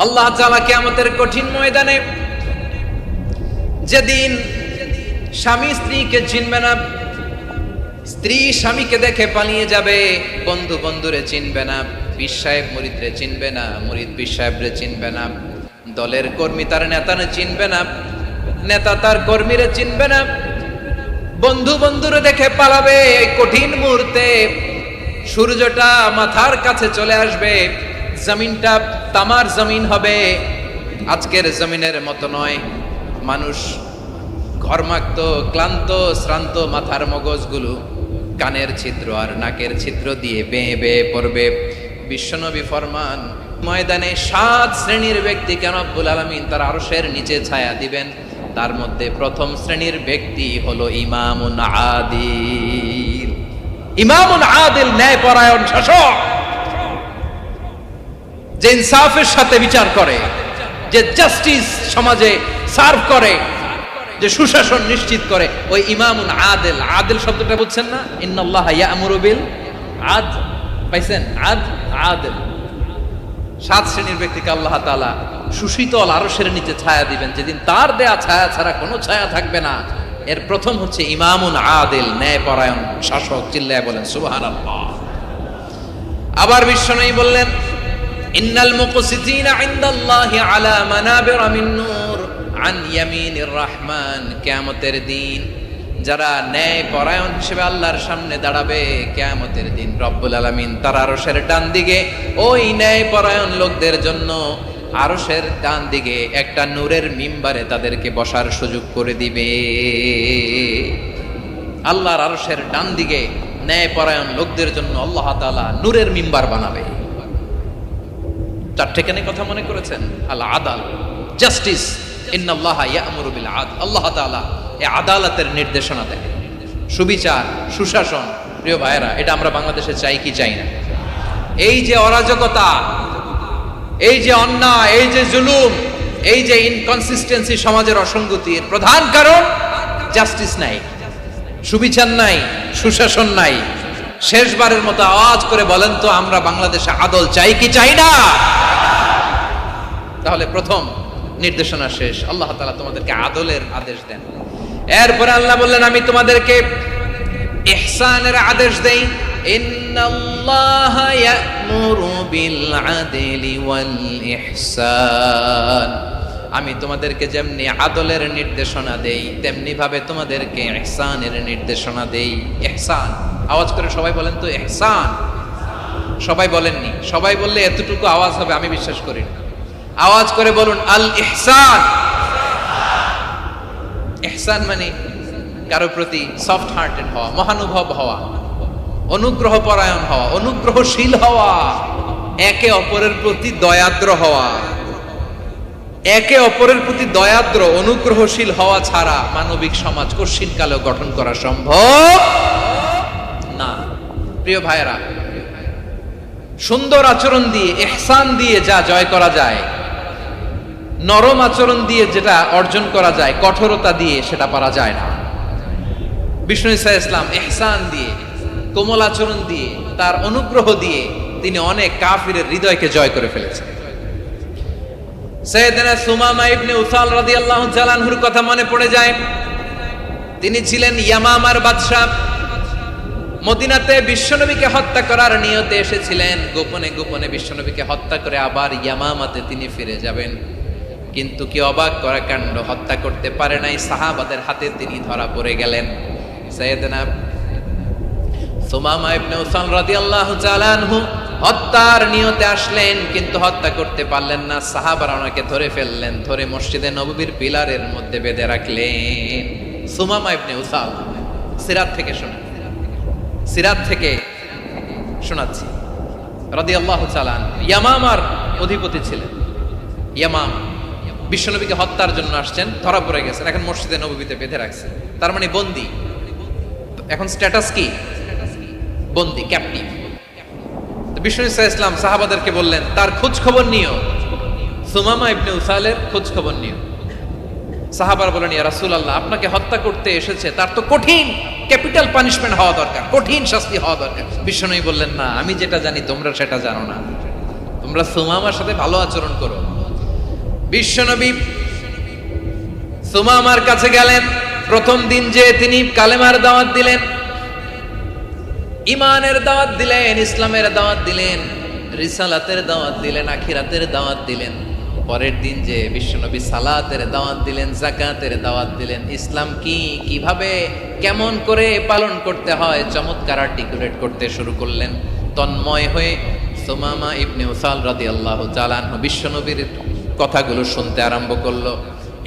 আল্লাহ তাআলা কিয়ামতের কঠিন ময়দানে, যেদিন স্বামী স্ত্রীকে চিনবে না, স্ত্রী স্বামীকে দেখে পালিয়ে যাবে, বন্ধু বন্ধুরে চিনবে না, পীর সাহেব মুরিদরে চিনবে না, মুরিদ পীর সাহেবরে চিনবে না, দলের কর্মী তার নেতারে চিনবে না, নেতা তার কর্মীরে চিনবে না, বন্ধু বন্ধুরে দেখে পালাবে। এই কঠিন মুহূর্তে সূর্যটা মাথার কাছে চলে আসবে, জমিনটা তামার জমিন হবে, আজকের জমিনের মতো নয়। মানুষ ঘর্মাক্ত, ক্লান্ত, শ্রান্ত মাথার মগজগুলো কানের ছিদ্র আর নাকের ছিদ্র দিয়ে বেয়ে বেয়ে পড়বে। বিশ্বনবী ফরমান, ময়দানে 7 শ্রেণীর ব্যক্তিকে রব্বুল আলামিন তার আরশের নিচে ছায়া দিবেন। তার মধ্যে প্রথম শ্রেণীর ব্যক্তি হলো ইমামুন আদিল। ইমামুন আদিল, ন্যায়পরায়ণ শাসক, যে ইনসাফের সাথে বিচার করে, যে জাস্টিস সমাজে সার্ভ করে, যে সুশাসন নিশ্চিত করে, ওই ইমামুন আদিল। আদিল শব্দটা বুঝছেন না? ইন্নাল্লাহা ইয়া'মুরু বিল আদল, পাইছেন? আদিল। 7 শ্রেণীর ব্যক্তিকে আল্লাহ তাআলা সুশীতল আরশের নিচে ছায়া দিবেন, যেদিন তার দেয়া ছায়া ছাড়া কোনো ছায়া থাকবে না। এর প্রথম হচ্ছে ইমামুন আদিল, ন্যায়পরায়ণ শাসক। চিল্লায় বলেন সুবহানাল্লাহ। আবার বিশ্বনবী বললেন, ইন্নাল মুকসিতিনা ইনদাল্লাহি আলা মানাবিরা মিন নূর আন ইয়ামিনির রহমান। কিয়ামতের দিন যারা ন্যায়পরায়ণ হিসেবে আল্লাহর সামনে দাঁড়াবে, কিয়ামতের দিন রব্বুল আলামিন তার আরশের ডান দিকে ওই ন্যায়পরায়ণ লোকদের জন্য আরশের ডান দিকে একটা নূরের মিম্বারে তাদেরকে বসার সুযোগ করে দিবে। আল্লাহর আরশের ডান দিকে ন্যায়পরায়ণ লোকদের জন্য আল্লাহ তাআলা নূরের মিম্বার বানাবে। চারটেখানে কথা মনে করেছেন? আল আদাল, জাস্টিস। ইন্নাল্লাহা ইয়া'মুরু বিল আদল। আল্লাহ তাআলা এই আদালতের নির্দেশনা দেন, সুবিচার, সুশাসন। প্রিয় ভাইয়েরা, এটা আমরা বাংলাদেশে চাই কি চাই না? এই যে অরাজকতা, এই যে অন্যায়, এই যে জুলুম, এই যে ইনকনসিস্টেন্সি, সমাজের অসঙ্গতির প্রধান কারণ জাস্টিস নাই, সুবিচার নাই, সুশাসন নাই। শেষবারের মতো আওয়াজ করে বলেন তো, আমরা বাংলাদেশে আদল চাই কি চাই না? তাহলে প্রথম নির্দেশনা শেষ, আল্লাহ তাআলা তোমাদেরকে আদলের আদেশ দেন। এরপরে আল্লাহ বললেন, আমি তোমাদেরকে ইহসানের আদেশ দেই। ইন্নাল্লাহা ইয়া'মুরু বিল আদলি ওয়াল ইহসান। আমি তোমাদেরকে যেমনি আদলের নির্দেশনা দেই, তেমনি ভাবে তোমাদেরকে ইহসানের নির্দেশনা দেই। ইহসান, আওয়াজ করে সবাই বলেন তো ইহসান। সবাই বলেননি, সবাই বললে এতটুকু আওয়াজ হবে আমি বিশ্বাস করি না। আওয়াজ করে বলুন আল ইহসান। ইহসান মানে কারো প্রতি সফট হার্টেড হওয়া, মহানুভব হওয়া, অনুগ্রহ পরায়ণ হওয়া, অনুগ্রহশীল হওয়া, একে অপরের প্রতি দয়াদ্র হওয়া। একে অপরের প্রতি দয়াদ্র, অনুগ্রহশীল হওয়া ছাড়া মানবিক সমাজ কশিনকালেও গঠন করা সম্ভব না। প্রিয় ভাইয়েরা, সুন্দর আচরণ দিয়ে, ইহসান দিয়ে যা জয় করা যায়, নরম আচরণ দিয়ে যেটা অর্জন করা যায়, কঠোরতা দিয়ে সেটা পারা যায় না। বিষ্ণু ঈসা ইসলাম ইহসান দিয়ে, কোমল আচরণ দিয়ে, তার অনুগ্রহ দিয়ে তিনি অনেক কাফিরের হৃদয়কে জয় করে ফেলেছেন। সাইয়েদনা সুমামা ইবনে উসাল রাদিয়াল্লাহু তাআলা আনহুর কথা মনে পড়ে যায়। তিনি ছিলেন ইয়ামামার বাদশা। মদিনাতে বিশ্বনবীকে হত্যা করার নিয়তে এসেছিলেন, গোপনে গোপনে বিশ্বনবীকে হত্যা করে আবার ইয়ামামাতে তিনি ফিরে যাবেন। কিন্তু কি অবাক করা কাণ্ড, হত্যা করতে পারে নাই, সাহাবাদের হাতে তিনি ধরা পড়ে গেলেন। সাইয়েদনা সুমামা ইবনে উসাল রাদিয়াল্লাহু তাআলা আনহু হত্যার নিয়তে আসলেন, কিন্তু হত্যা করতে পারলেন না। সাহাবারা ওনাকে ধরে ফেললেন, ধরে মসজিদে নববীর পিলারের মধ্যে বেঁধে রাখলেন। সুমামা ইবনে উসাল, সিরাত থেকে শোনা, সিরাত থেকে শোনাচ্ছি, রাদিয়াল্লাহু তাআলা ইয়ামামার অধিপতি ছিলেন। ইয়ামামা বিশ্বনবীকে হত্যার জন্য আসছেন, ধরা পড়ে গেছেন, এখন মসজিদে নববীতে বেঁধে রাখছেন, তার মানে বন্দী। এখন স্ট্যাটাস কি? বন্দী, ক্যাপটিভ। বিষ্ণু ঈসা ইসলাম সাহাবাদেরকে বললেন, তার খোঁজ খবর নিও, সুমামা ইবনে উসালের খোঁজ খবর নিও। সাহাবারা বলেন, ইয়া রাসূলুল্লাহ, আপনাকে হত্যা করতে এসেছে, তার তো কঠিন ক্যাপিটাল পানিশমেন্ট হওয়া দরকার, কঠিন শাস্তি হওয়া দরকার। বিশ্বনবী বললেন, না, আমি যেটা জানি তোমরা সেটা জানো না। তোমরা সুমামার সাথে ভালো আচরণ করো, বিশ্বনবী সুমামার কাছে গেলেন। প্রথম দিন যে তিনি কালেমার দাওয়াত দিলেন, ইমানের দাওয়াত দিলেন, ইসলামের দাওয়াত দিলেন, রিসালাতের দাওয়াত দিলেন, আখিরাতের দাওয়াত দিলেন। পরের দিন যে বিশ্বনবী সালাতের দাওয়াত দিলেন, যাকাতের দাওয়াত দিলেন, ইসলাম কি, কিভাবে, কেমন করে পালন করতে হয় চমৎকার আর্টিকুলেট করতে শুরু করলেন। তন্ময় হয়ে সুমামা ইবনে উসাল রাদিয়াল্লাহু তাআলা আনহু বিশ্বনবীর কথাগুলো শুনতে আরম্ভ করলো।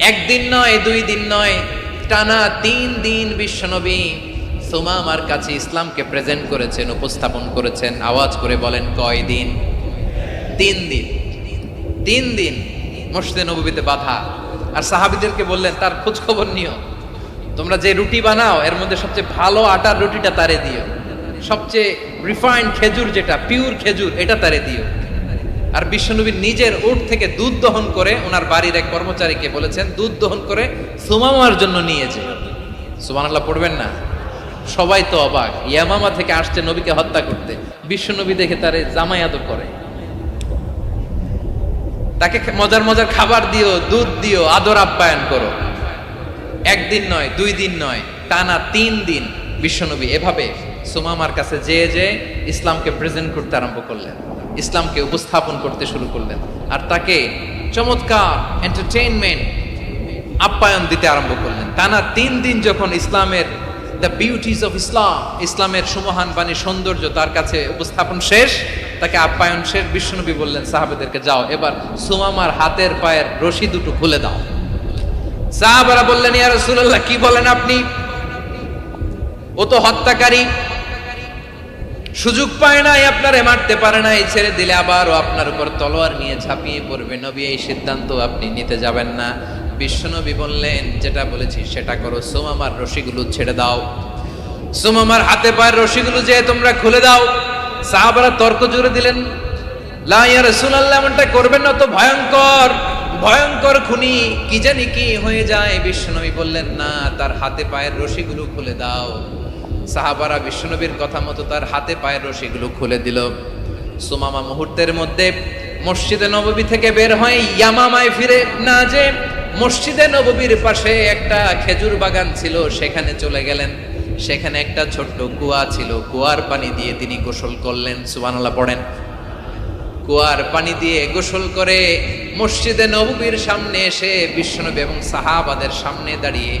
একদিন নয়, 2 দিন নয়, টানা 3 দিন বিশ্বনবী সুমামার কাছে ইসলামকে প্রেজেন্ট করেছেন, উপস্থাপন করেছেন। আওয়াজ করে বলেন, কয় দিন? 3 দিন। 3 দিন মসজিদে নববীতে বাধা। আর সাহাবীদেরকে বললেন, তার খোঁজ খবর নিও, তোমরা যে রুটি বানাও এর মধ্যে সবচেয়ে ভালো আটার রুটিটা তারে দিও, সবচেয়ে রিফাইন্ড খেজুর, যেটা পিওর খেজুর, এটা তারে দিও। আর বিশ্বনবী নিজের উট থেকে দুধ দহন করে ওনার বাড়ির এক কর্মচারীকে বলেছেন, দুধ দহন করে সুমামার জন্য নিয়ে যে। সুবহানাল্লাহ পড়বেন না? সবাই তো অবাক, ইয়ামামা থেকে আসছে নবীকে হত্যা করতে, বিশ্বনবী দেখে তারে জামাই আদর করে, তাকে মজার মজার খাবার দিও, দুধ দিও, আদর আপ্যায়ন করো। একদিন নয়, 2 দিন নয়, টানা 3 দিন বিশ্বনবী এভাবে সুমামার কাছে যে ইসলামকে প্রেজেন্ট করতে আরম্ভ করলেন, ইসলামকে উপস্থাপন করতে শুরু করলেন। আর তাকে চমৎকার এন্টারটেইনমেন্ট, আপ্যায়ন দিতে আরম্ভ করলেন। টানা 3 দিন যখন ইসলামের দ্য বিউটিজ অফ ইসলাম, ইসলামের সুমহান বাণী, সৌন্দর্য তার কাছে উপস্থাপন শেষ, তাকে আপ্যায়ন শেষ, বিশ্বনবী বললেন সাহাবাদেরকে, যাও এবার সুমামার হাতের পায়ের রশি দুটো খুলে দাও। সাহাবারা বললেন, ইয়া রাসূলুল্লাহ, কি বলেন আপনি? ও তো হত্যাকারী, সুযোগ পায় নাই, আপনারে মারতে পারে নাই, ছেড়ে দিলে আবার ও আপনার উপর তলোয়ার নিয়ে ঝাঁপিয়ে পড়বে। নবী, এই সিদ্ধান্ত আপনি নিতে যাবেন না। বিশ্বনবী বললেন, যেটা বলেছি সেটা করো, সুমামার রশিগুলো ছেড়ে দাও, সুমামার হাতে পায়ের রশিগুলো যে তোমরা খুলে দাও। সাহাবারা তর্ক জুড়ে দিলেন, লা ইয়া রাসূলুল্লাহ, এমনটা করবেন না, তো ভয়ঙ্কর ভয়ঙ্কর খুনি, কি জানি কি হয়ে যায়। বিশ্বনবী বললেন, না, তার হাতে পায়ের রশিগুলো খুলে দাও। সাহাবারা বিশ্বনবীর কথা মতো তার হাতে পায়ের রশিগুলো খুলে দিল। সুমামা মুহূর্তের মধ্যে মসজিদে নববী থেকে বের হয়ে ইয়ামামায় ফিরে না যে মসজিদে নববীর পাশে একটা খেজুর বাগান ছিল, সেখানে চলে গেলেন। সেখানে একটা ছোট্ট কুয়া ছিল, কুয়ার পানি দিয়ে তিনি গোসল করলেন। সুবহানাল্লাহ পড়েন। কুয়ার পানি দিয়ে গোসল করে মসজিদে নববীর সামনে এসে বিশ্বনবী এবং সাহাবাদের সামনে দাঁড়িয়ে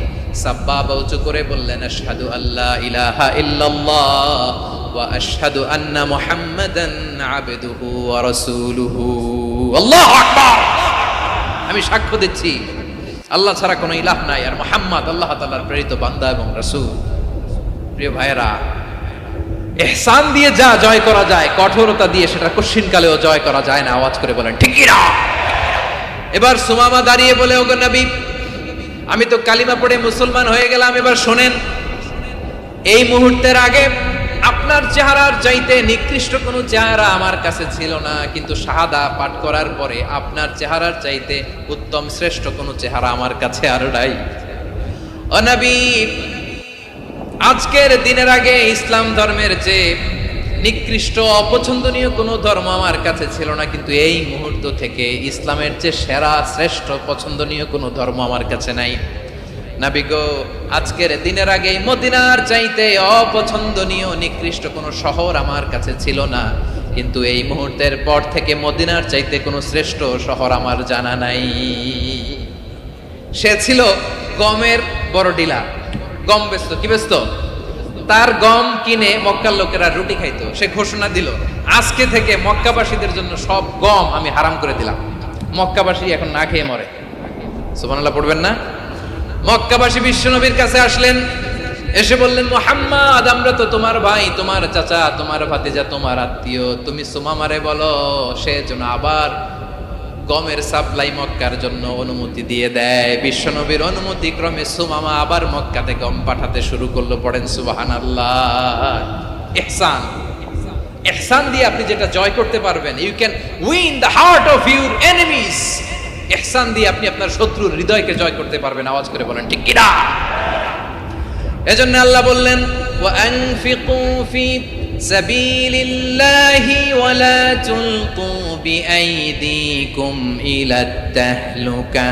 সাব্বাবা উঁচু করে বললেন, আশহাদু আল্লা ইলাহা ইল্লাল্লাহ ওয়া আশহাদু আন্না মুহাম্মাদান আবদুহু ওয়া রাসূলুহু। আল্লাহু আকবার। আমি সাক্ষ্য দিচ্ছি আল্লাহ ছাড়া কোনো ইলাহ নাই, আর মুহাম্মদ আল্লাহ তাআলার প্রেরিত বান্দা এবং রাসূল। প্রিয় ভাইয়েরা, ইহসান দিয়ে যা জয় করা যায়, কঠোরতা দিয়ে সেটা কঠিনকালেও জয় করা যায় না। আওয়াজ করে বলেন, ঠিক কি না? এবার সুমামা দাঁড়িয়ে বলে, ওগো নবী, আমি তো কালিমা পড়ে মুসলমান হয়ে গেলাম, এবার শোনেন, এই মুহূর্তের আগে আপনার চেহারার চাইতে নিকৃষ্ট কোনো চেহারা আমার কাছে ছিল না, কিন্তু শাহাদা পাঠ করার পরে আপনার চেহারার চাইতে উত্তম শ্রেষ্ঠ কোনো চেহারা আমার কাছে আর নাই। ও নবী, আজকের দিনের আগে ইসলাম ধর্মের চেয়ে নিকৃষ্ট অপছন্দনীয় কোনো ধর্ম আমার কাছে ছিল না, কিন্তু এই মুহূর্ত থেকে ইসলামের চেয়ে সেরা শ্রেষ্ঠ পছন্দনীয় কোনো ধর্ম আমার কাছে নাই। নবী গো, আজকের দিনের আগে মদিনার চাইতে অপছন্দনীয় নিকৃষ্ট কোনো শহর আমার কাছে ছিল না, কিন্তু এই মুহূর্তের পর থেকে মদিনার চাইতে কোনো শ্রেষ্ঠ শহর আমার জানা নাই। সে ছিল গমের বড় ডিলার, গম বেচত। কি বেচত? তার গম কিনে মক্কার লোকেরা রুটি খাইতো। সে ঘোষণা দিল, আজকে থেকে মক্কাবাসীদের জন্য সব গম আমি হারাম করে দিলাম, মক্কাবাসী এখন না খেয়ে মরে। সুবহানাল্লাহ পড়বেন না? মক্কাবাসী বিশ্বনবীর কাছে আসলেন, এসে বললেন, মুহাম্মদ, আমরা তো তোমার ভাই, তোমার চাচা, তোমার ভাতিজা, তোমার আত্মীয়, তুমি সুমামারে বলো সে যেন আবার গমের সাপ্লাই মক্কার জন্য অনুমতি দিয়ে দেয়। বিশ্বনবীর অনুমতি ক্রমে সুমামা আবার মক্কাতে গম পাঠাতে শুরু করলো। পড়েন সুবহানাল্লাহ। ইহসান, ইহসান দিয়ে আপনি যেটা জয় করতে পারবেন, you can win the heart of your enemies. ইহসান দিয়ে আপনি আপনার শত্রুর হৃদয়কে জয় করতে পারবেন। আওয়াজ করে বলেন, ঠিক কি না? এজন্য আল্লাহ বললেন, ওয়া আনফিকু ফি সাবিলিল্লাহি ওয়ালা তুলকু বিআইদিকুম ইলাত তাহলুকা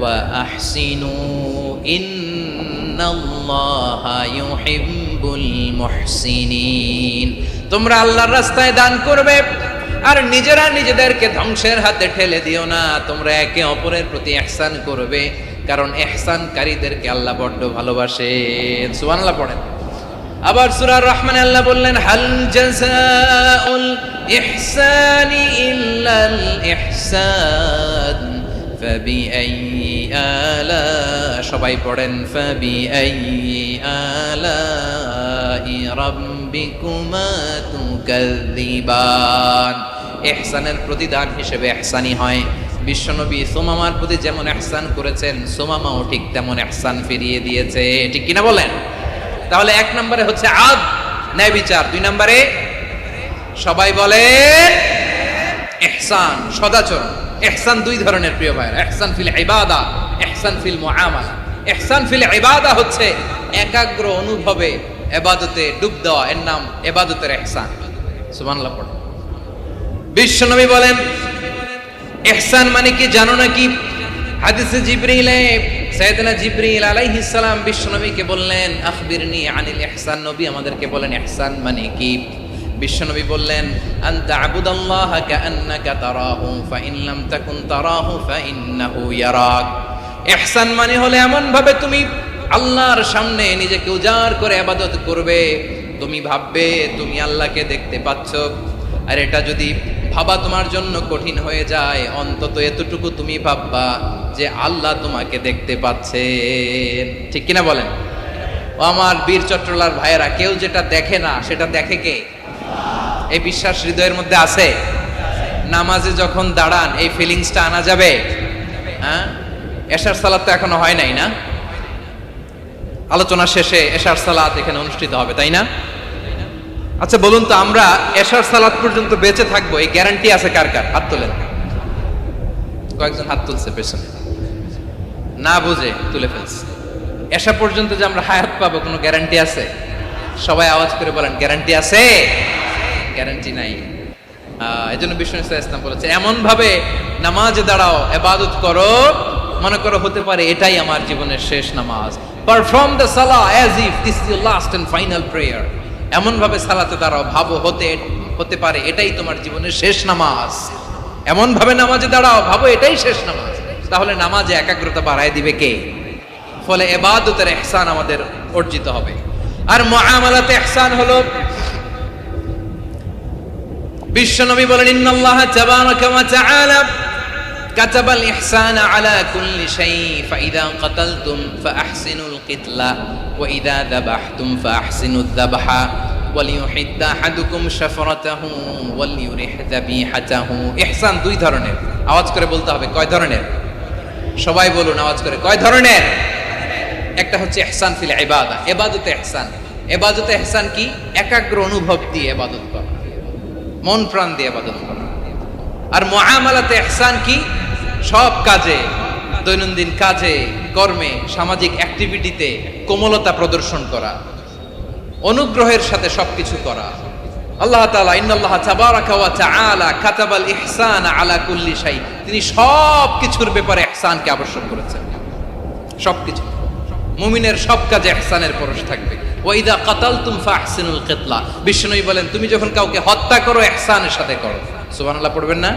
ওয়া আহসিনু ইন্নাল্লাহা ইউহিব্বুল মুহসিনিন। তোমরা আল্লাহর রাস্তায় দান করবে আর নিজেরা নিজেদেরকে ধ্বংসের হাতে ঠেলে দিও না। তোমরা একে অপরের প্রতি ইহসান করবে, কারণ ইহসানকারীদেরকে আল্লাহ বড্ড ভালোবাসেন। সুবহানাল্লাহ পড়েন। আবার সূরা রহমানে আল্লাহ বললেন, হাল জাযাউল ইহসানি ইল্লাল ইহসান ফাবিআইয়ি আলা, সবাই পড়েন, ফাবিআইয়ি আলাই রাব্বিকুমা তুকাযযিবান। ইহসানের প্রতিদান হিসেবে ইহসানি হয়। বিশ্বনবী সুমামার প্রতি যেমন ইহসান করেছেন, সুমামাও ঠিক তেমন ইহসান ফিরিয়ে দিয়েছে। ঠিক কিনা বলেন? তাহলে এক নম্বরে হচ্ছে আদ, ন্যায় বিচার। দুই নম্বরে সবাই বলে ইহসান, সদাচরণ। ইহসান দুই ধরনের প্রিয় ভাইরা, ইহসান ফিল ইবাদা, ইহসান ফিল মুআমালা। ইহসান ফিল ইবাদা হচ্ছে একাগ্র অনুভবে ইবাদতে ডুব দেওয়া, এর নাম ইবাদতের ইহসান। সুবহানাল্লাহ পড়ো। বিশ্বনবী বলেন ইহসান মানে কি জানো নাকি? হাদিসে জিবরিলে সাইয়েদনা জিবরিল আলাইহিস সালাম বিশ্বনবীকে বললেন, আখবিরনি আনিল ইহসান। নবী আমাদেরকে বলেন ইহসান মানে কি? বিশ্বনবী বললেন, আনতা আবুদাল্লাহা কাআন্নাকা তারাহু ফাইন লাম তাকুন তারাহু ফাইন্নাহু ইয়ারাক। ইহসান মানে হলো এমন ভাবে তুমি আল্লাহর সামনে নিজেকে উজাড় করে ইবাদত করবে, তুমি ভাববে তুমি আল্লাহকে দেখতে পাচ্ছ। আর এটা যদি ভাবা তোমার জন্য কঠিন হয়ে যায়, অন্তত এতটুকু তুমি ভাববা যে আল্লাহ তোমাকে দেখতে পাচ্ছেন। ঠিক কিনা বলেন? ও আমার বীর চট্টলার ভাইয়েরা, কেউ যেটা দেখে না সেটা দেখে কে? এই বিশ্বাস হৃদয়ের মধ্যে আছে? নামাজে যখন দাঁড়ান এই ফিলিংসটা আনা যাবে? হ্যাঁ, এশার সালাত তো এখনো হয় নাই না? আলোচনা শেষে এশার সালাত এখানে অনুষ্ঠিত হবে, তাই না? আচ্ছা বলুন তো, আমরা এশার সালাত পর্যন্ত বেঁচে থাকবো এই গ্যারান্টি আছে কার কার? হাত তোলেন। কয়েকজন হাত তুলছে পেছনে, না বুঝে তুলে ফেলছে। এশা পর্যন্ত যে আমরা হায়াত পাবো কোনো গ্যারান্টি আছে? সবাই আওয়াজ করে বলেন, গ্যারান্টি আছে? গ্যারান্টি নাই। এই জন্য বিষ্ণু ইসলাম বলেছে এমন ভাবে নামাজে দাঁড়াও, ইবাদত করো, মনে করো হতে পারে এটাই আমার জীবনের শেষ নামাজ। পারফর্ম দ্য সালাহ as if this is your last and final prayer. এমন ভাবে সালাতে দাঁড়াও, ভাবো হতে পারে এটাই তোমার জীবনের শেষ নামাজ। এমন ভাবে নামাজে দাঁড়াও, ভাবো এটাই শেষ নামাজ। তাহলে নামাজে একাগ্রতা বাড়ায় দিবে কে? ফলে ইবাদতের ইহসান আমাদের অর্জিত হবে। আর মুআমালাতে ইহসান হলো, বিশ্বনবী বলেন, ইন্নাল্লাহা তাবারাকা ওয়া তাআলা কাতাবাল ইহসানা আলা কুল্লি শাই ফাইদা কাতালতুম ফাআহসিনুল কিতলা ওয়া ইযা যাবাহতুম ফাআহসিনুদ যাবহা ওয়ালিয়ুহিদ্দা আহাদুকুম শাফরাতাহু ওয়ালিয়ুরিহ যাবিহাতাহু। ইহসান দুই ধরনের। আওয়াজ করে বলতে হবে, কয় ধরনের? সবাই বলুন আওয়াজ করে, কয় ধরনের? একটা হচ্ছে ইহসান ফিল ইবাদা, ইবাদতে ইহসান। ইবাদতে ইহসান কি? একাগ্র অনুভব দিয়ে ইবাদত করা, মন প্রাণ দিয়ে ইবাদত করা। আর মুআমালাতে ইহসান কি? সব কাজে, দৈনন্দিন কাজে, কর্মে, সামাজিক অ্যাক্টিভিটিতে কোমলতা প্রদর্শন করা, অনুগ্রহের সাথে সবকিছু করা। আল্লাহ তাআলা ইন্নাল্লাহা তাবারাকা ওয়া তাআলা কাতাবাল ইহসানা আলা কুল্লি শাই, তিনি সব কিছুর ব্যাপারে ইহসানকে আবশ্যক করেছেন। সবকিছু, মুমিনের সব কাজে ইহসানের পরশ থাকবে। ওয়া ইযা কাতালতুম ফাহসিনুল কিতলা, বিষ্ণুই বলেন তুমি যখন কাউকে হত্যা করো ইহসানের সাথে করো। সুবহানাল্লাহ পড়বেন না?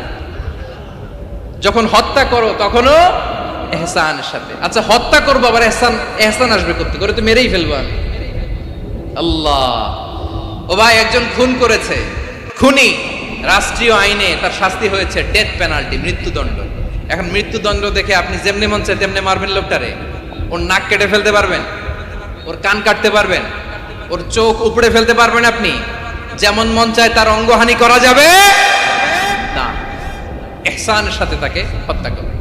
যখন হত্যা করো তখনও ইহসানের সাথে। আচ্ছা হত্যা করবো আবার ইহসান আসবে করতে করে, তো মেরেই ফেলবো আমি। আল্লাহ, ও ভাই একজন খুন করেছে, খুনি, রাষ্ট্রীয় আইনে তার শাস্তি হয়েছে ডেথ পেনাল্টি, মৃত্যুদণ্ড। এখন মৃত্যুদণ্ড দেখে আপনি যেমনি মন চায় তেমনি মারবেন লোকটারে? ওর নাক কেটে ফেলতে পারবেন? ওর কান কাটতে পারবেন? ওর চোখ উপড়ে ফেলতে পারবেন আপনি? যেমন মন চায় তার অঙ্গহানি করা যাবে না। ইহসানের সাথে তাকে হত্যা করবে।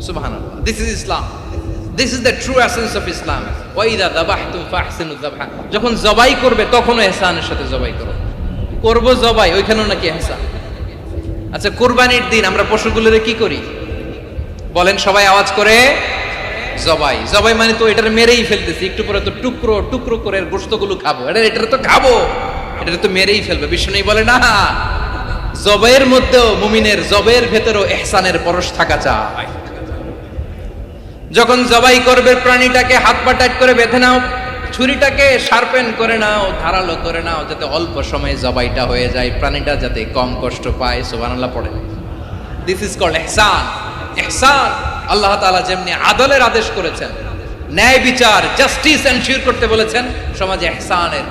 সুবহানাল্লাহ, this is Islam, this is the true essence of Islam. ওয়া ইযা যাবাহতুম ফাহসিনুয যাবহা, যখন জবাই করবে তখনও ইহসানের সাথে জবাই করো। করব জবাই, ওইখানেও নাকি ইহসান। আচ্ছা কুরবানির দিন আমরা পশুগুলোরে কি করি বলেন সবাই আওয়াজ করে? জবাই। জবাই মানে তো এটার মেরেই ফেলতেছি, একটু পরে তো টুকরো টুকরো করে গোশতগুলো খাবো, এটার তো খাবো। এটা তো মেরেই ফেলবে। বিষ্ণু বলে না, জবের মধ্যেও মুমিনের জবের ভেতরেও ইহসানের পরশ থাকা চাই। যখন জবাই করবে প্রাণীটাকে হাত পা টাইট করে বেঁধে নাও, ছুরিটাকে শার্পেন করে নাও, ধারালো করে নাও, যাতে অল্প সময়ে জবাইটা হয়ে যায়, প্রাণীটা যাতে কম কষ্ট পায়। সুবহানাল্লাহ পড়ে। দিস ইজ কল্ড ইহসান। ইহসান আল্লাহ তাআলা যেমনি আদলের আদেশ করেছেন, ন্যায় বিচার জাস্টিস এনশিওর করতে বলেছেন, সমাজে ইহসানের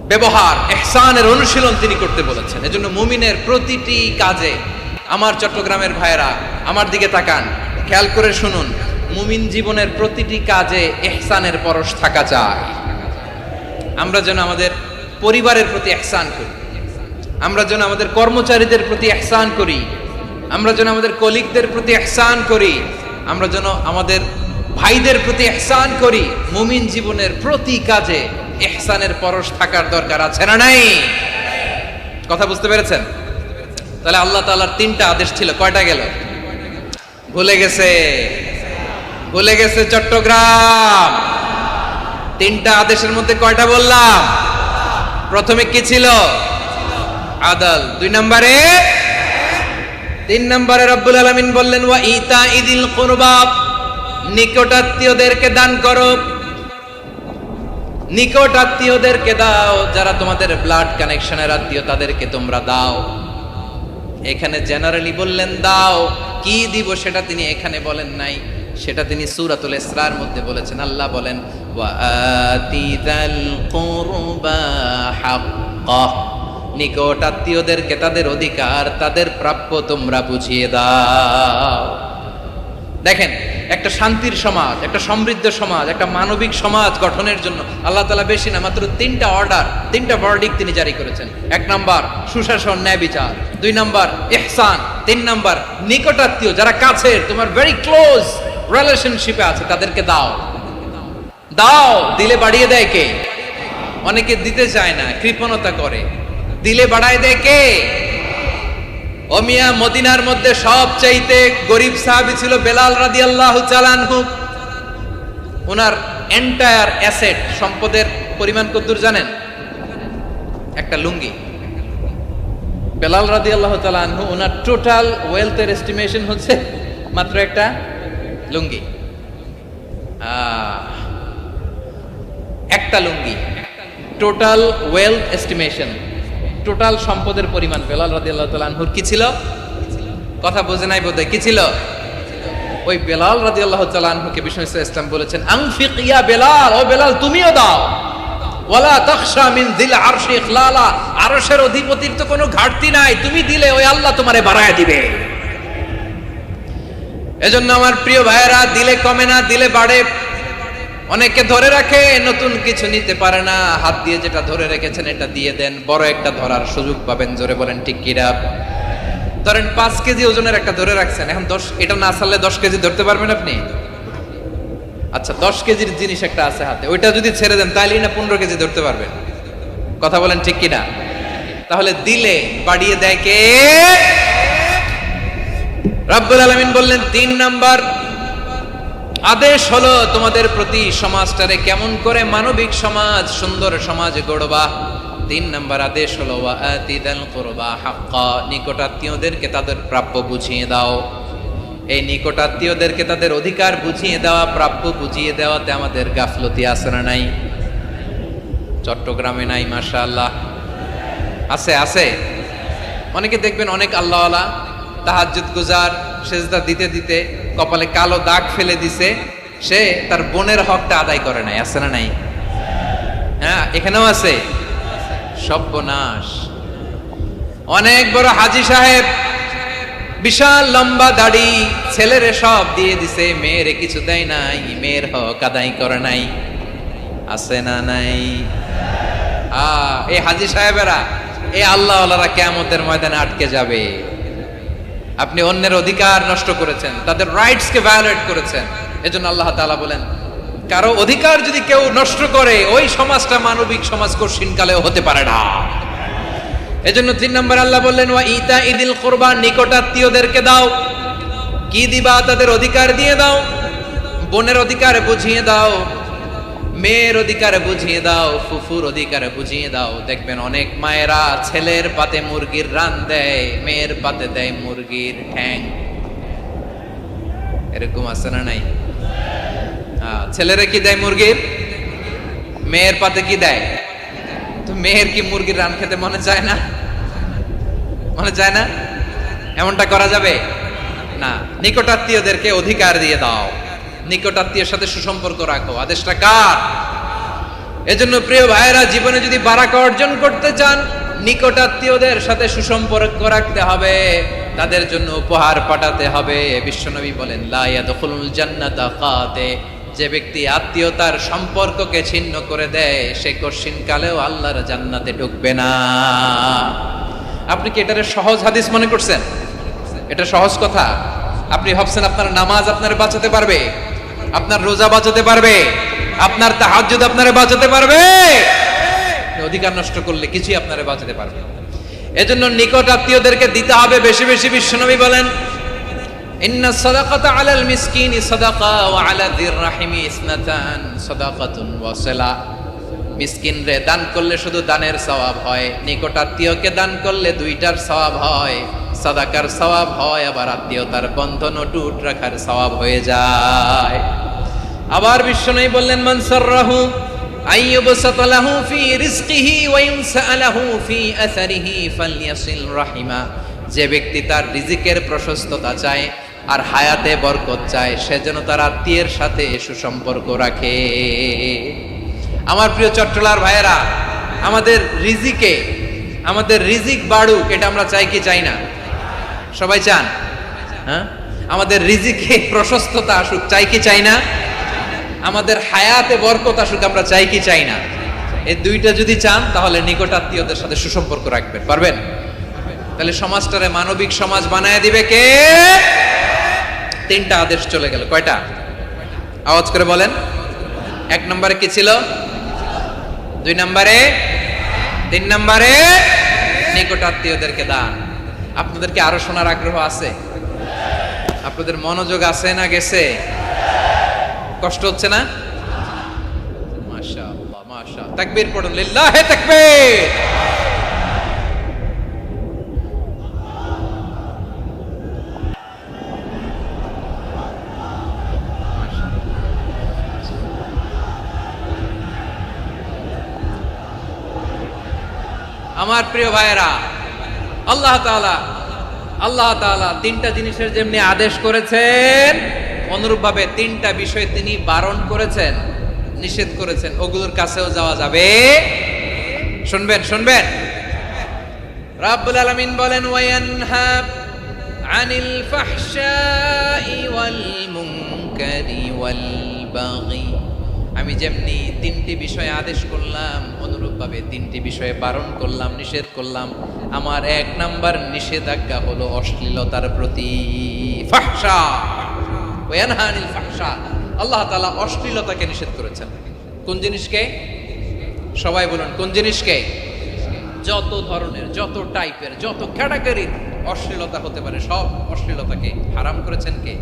ব্যবহার, ইহসানের অনুশীলন তিনি করতে বলেছেন। এজন্য মুমিনের প্রতিটি কাজে, আমার চট্টগ্রামের ভাইরা আমার দিকে তাকান, খেয়াল করে শুনুন, মুমিন জীবনের প্রতিটি কাজে ইহসানের পরশ থাকা চাই। আমরা যেন আমাদের পরিবারের প্রতি ইহসান করি, আমরা যেন আমাদের কর্মচারীদের প্রতি ইহসান করি, আমরা যেন আমাদের কলিগদের প্রতি ইহসান করি, আমরা যেন আমাদের ভাইদের প্রতি ইহসান করি। মুমিন জীবনের প্রতি কাজে ইহসানের পরশ থাকার দরকার আছে না নাই? কথা বুঝতে পেরেছেন? তাহলে আল্লাহ তাআলার তিনটা আদেশ ছিল, কয়টা গেল? ভুলে গেছে, ভুলে গেছে চট্টগ্রাম। তিনটা আদেশের মধ্যে কয়টা বললাম? প্রথমে কি ছিল? আদল। তিন নম্বরে রব্বুল আলামিন বললেন ওয়া ইতাইদিল কুরবা, নিকটাত্মীয়দেরকে দান করো, নিকটাত্মীয়দেরকে দাও, যারা তোমাদের ব্লাড কানেকশনের আত্মীয় তাদেরকে তোমরা দাও। এখানে জেনারেলি বললেন দাও, কি দিব সেটা তিনি এখানে বলেন নাই, সেটা তিনি সূরাতুল ইসরার মধ্যে বলেছেন। আল্লাহ বলেন ওয়া আতিদাল কুরবা হাক্কাহ, নিকট আত্মীয়দেরকে তাদের অধিকার, তাদের প্রাপ্য তোমরা বুঝিয়ে দাও। দেখেন, একটা শান্তির সমাজ, একটা সমৃদ্ধ সমাজ, একটা মানবিক সমাজ গঠনের জন্য আল্লাহ তাআলা বেশি না, মাত্র তিনটা অর্ডার, তিনটা ভার্ডিক্ট তিনি জারি করেছেন। এক নাম্বার সুশাসন, ন্যায় বিচার। দুই নাম্বার ইহসান। তিন নাম্বার নিকটাত্মীয়, যারা কাছের, তোমার ভেরি ক্লোজ রিলেশনশিপে আছে, তাদেরকে দাও। দাও, দিলে বাড়িয়ে দেয় কে? অনেকে দিতে চায় না, কৃপণতা করে। দিলে বাড়ায় দেয় কে? ও মিয়া, মদিনার মধ্যে সবচাইতে গরিব সাহাবী ছিল বেলাল রাদিয়াল্লাহু তাআলা আনহু। ওনার এন্টায়ার অ্যাসেট, সম্পদের পরিমাণ কতদূর জানেন? একটা লুঙ্গি। বেলাল রাদিয়াল্লাহু তাআলা আনহু, ওনার টোটাল ওয়েলথের এস্টিমেশন হচ্ছে মাত্র একটা লুঙ্গি। একটা লুঙ্গি, টোটাল ওয়েলথ এস্টিমেশন, টোটাল সম্পদের পরিমাণ বেলাল রাদিয়াল্লাহু তাআলা আনহুর কি ছিল? কথা বোঝে নাই বোধহয়। কি ছিল? ওই বেলাল রাদিয়াল্লাহু তাআলা আনহুকে বিষ্ণু ইসলাম বলেছেন আনফিক ইয়া বেলাল, ও বেলাল তুমিও দাও। ওয়ালা তাখশা মিন যিল আরশি ইখলালা, আরশের অধিপতির তো কোনো ঘাটতি নাই, তুমি দিলে ওই আল্লাহ তোমারে বাড়ায়া দিবে। এজন্য আমার প্রিয় ভাইয়েরা, দিলে কমে না, দিলে বাড়ে। অনেকে ধরে রাখে, নতুন কিছু নিতে পারে না, হাত দিয়ে যেটা ধরে রেখেছেন এটা দিয়ে দেন, বড় একটা ধরার সুযোগ পাবেন। জোরে বলেন ঠিক কিনা? ধরেন 5 কেজি ওজনের একটা ধরে রাখছেন, এখন 10, এটা না ছাড়লে 10 কেজি ধরতে পারবেন আপনি? আচ্ছা, 10 কেজির জিনিস একটা আছে হাতে, ওইটা যদি ছেড়ে দেন তাহলেই না 15 কেজি ধরতে পারবেন। কথা বলেন ঠিক কিনা? তাহলে দিলে বাড়িয়ে দেয় কে? রব্বুল আলামিন বললেন 3 নাম্বার আদেশ হলো তোমাদের প্রতি সমাজটারে কেমন করে মানবিক সমাজ, সুন্দর সমাজ গড়বা। 3 নাম্বার আদেশ হলো ওয়া আতিদাল কুরবা হাক্কা, নিকটাত্মীয়দেরকে তাদের প্রাপ্য বুঝিয়ে দাও। এই নিকটাত্মীয়দেরকে তাদের অধিকার বুঝিয়ে দেওয়া, প্রাপ্য বুঝিয়ে দেওয়াতে আমাদের গাফলতি আছে না নাই? চট্টগ্রামে নাই? মাশাআল্লাহ আছে, আছে। অনেকে দেখবেন অনেক আল্লাহওয়ালা তাহাজ্জুদ গুজার, সেজদা দিতে দিতে কপালে কালো দাগ ফেলে দিছে, সে তার বোনের হকটা আদায় করে নাই। আছে না নাই? হ্যাঁ, এখানেও আছে। সর্বনাশ। অনেক বড় হাজী সাহেব, বিশাল লম্বা দাড়ি, ছেলেরে সব দিয়ে দিছে, মেয়েরে কিছু দেয় নাই, মেয়ের হক আদায় করে নাই। আছে না নাই? এই হাজী সাহেবেরা, এই আল্লাহওয়ালারা কিয়ামতের ময়দানে আটকে যাবে। আপনি অন্যের অধিকার নষ্ট করেছেন, তাদের রাইটস কে ভায়োলেট করেছেন। এজন্য আল্লাহ তাআলা বলেন, কারো অধিকার যদি কেউ নষ্ট করে, ওই সমাজটা মানবিক সমাজ কঠিনকালেও হতে পারে না। এজন্য 3 নম্বর আল্লাহ বললেন ওয়া ইতাইদিল কুরবা, নিকটাত্মীয়দেরকে দাও। কি দিবা? তাদের অধিকার দিয়ে দাও, বোনের অধিকার বুঝিয়ে দাও, মেয়ের অধিকার বুঝিয়ে দাও, ফুফুর অধিকার বুঝিয়ে দাও। দেখবেন অনেক মায়েরা ছেলের পাতে মুরগির রান দেয়, মেয়ের পাতে দেয় মুরগির ঠ্যাং। এরকম আছে না নাই? ছেলেরা কি দেয় মুরগির, মেয়ের পাতে কি দেয়? তো মেয়ের কি মুরগির রান খেতে মনে চায় না? মনে চায় না? এমনটা করা যাবে না। নিকটাত্মীয়দেরকে অধিকার দিয়ে দাও, নিকটাত্মীয়ের সাথে সুসম্পর্ক রাখো। আদেশটা কার? এজন্য প্রিয় ভাইয়েরা, জীবনে যদি বারাকা অর্জন করতে চান, নিকটাত্মীয়দের সাথে সুসম্পর্ক রাখতে হবে, তাদের জন্য উপহার পাঠাতে হবে। বিশ্বনবী বলেন, লা ইয়াদখুলুল জান্নাতা কাতে, যে ব্যক্তি আত্মীয়তার সম্পর্ককে ছিন্ন করে দেয়, সে কঠিন কালেও আল্লাহর জান্নাতে ঢুকবে না। আপনি কি এটারে সহজ হাদিস মনে করছেন? এটা সহজ কথা? আপনি ভাবছেন আপনার নামাজ আপনার বাঁচাতে পারবে, আপনার রোজা বাঁচাতে পারবে, আপনার তাহাজ্জুদ আপনারে বাঁচাতে পারবে? অধিকার নষ্ট করলে কিছুই আপনারে বাঁচাতে পারবে। এজন্য নিকট আত্মীয়দেরকে দিতে হবে বেশি বেশি। বিশ্বনবী বলেন, ইন্না সাদাকাতা আলাল মিসকিনি সাদাকা ওয়া আলা যির রাহিমি ইসনাতান সাদাকাতুন ওয়া সিলা। মিসকিনরে দান করলে শুধু দানের সওয়াব হয়, নিকট আত্মীয়কে দান করলে দুইটার সওয়াব হয়, সাদাকার সওয়াব হয়, আবার আত্মীয়তার বন্ধন অটুট রাখার সওয়াব হয়ে যায়। আবার বিশ্বনবী বললেন, মান সাররাহু আইয়ুবসাতা লাহু ফি রিজকিহি ওয়া ইউনসালাহু ফি আসারিহি ফালইয়াসিল রাহিমা। যে ব্যক্তি তার রিজিকের প্রশস্ততা চায় আর হায়াতে বরকত চায়, সে যেন তার আত্মীয়ের সাথে সুসম্পর্ক রাখে। আমার প্রিয় চট্টলার ভাইয়েরা, আমাদের রিজিক বাড়ুক, এটা আমরা চাই কি চাই না? সবাই চান? হ্যাঁ, আমাদের রিজিকে প্রশস্ততা আসুক, চাই কি চাই না? আমাদের হায়াতে বরকত আসুক, আমরা চাই কি চাই না? এই দুইটা যদি চান, তাহলে নিকট আত্মীয়দের সাথে সুসম্পর্ক রাখবেন, পারবেন? তাহলে সমাজটারে মানবিক সমাজ বানায় দিবে কে? তিনটা আদেশ চলে গেল। কয়টা? আওয়াজ করে বলেন। 1 নম্বরে কি ছিল? 2 নম্বরে, 3 নম্বরে নিকট আত্মীয়দেরকে দান। আপনাদেরকে আরো শোনার আগ্রহ আছে? আপনাদের মনোযোগ আছে না গেছে? কষ্ট হচ্ছে না? মাশাআল্লাহ, মাশাআল্লাহ। তাকবীর পড়ুন, লিল্লাহি তাকবীর। আমার প্রিয় ভাইয়েরা, আল্লাহ তাআলা তিনটা জিনিসের যেমনি আদেশ করেছেন, অনুরূপভাবে তিনটা বিষয় তিনি বারণ করেছেন, নিষেধ করেছেন। ওগুলোর কাছেও যাওয়া যাবে। শুনবেন। রাব্বুল আলামিন বলেন, ওয়ায়ানহা আনিল ফাহশাই ওয়াল মুনকারি ওয়াল বাগি। আমি যেমনি তিনটি বিষয়ে আদেশ করলাম, অনুরূপভাবে তিনটি বিষয়ে বারণ করলাম, নিষেধ করলাম। আমার 1 নাম্বার নিষেধাজ্ঞা হলো অশ্লীলতার প্রতি। ফাহশা, ওয়ায়ানহা আনিল ফাহশা। আল্লাহ তাআলা অশ্লীলতাকে নিষেধ করেছেন। কোন জিনিসকে? সবাই বলুন, কোন জিনিসকে? যত ধরনের, যত টাইপের, যত ক্যাটাগরির অশ্লীলতা হতে পারে, সব অশ্লীলতাকে হারাম করেছেন কে?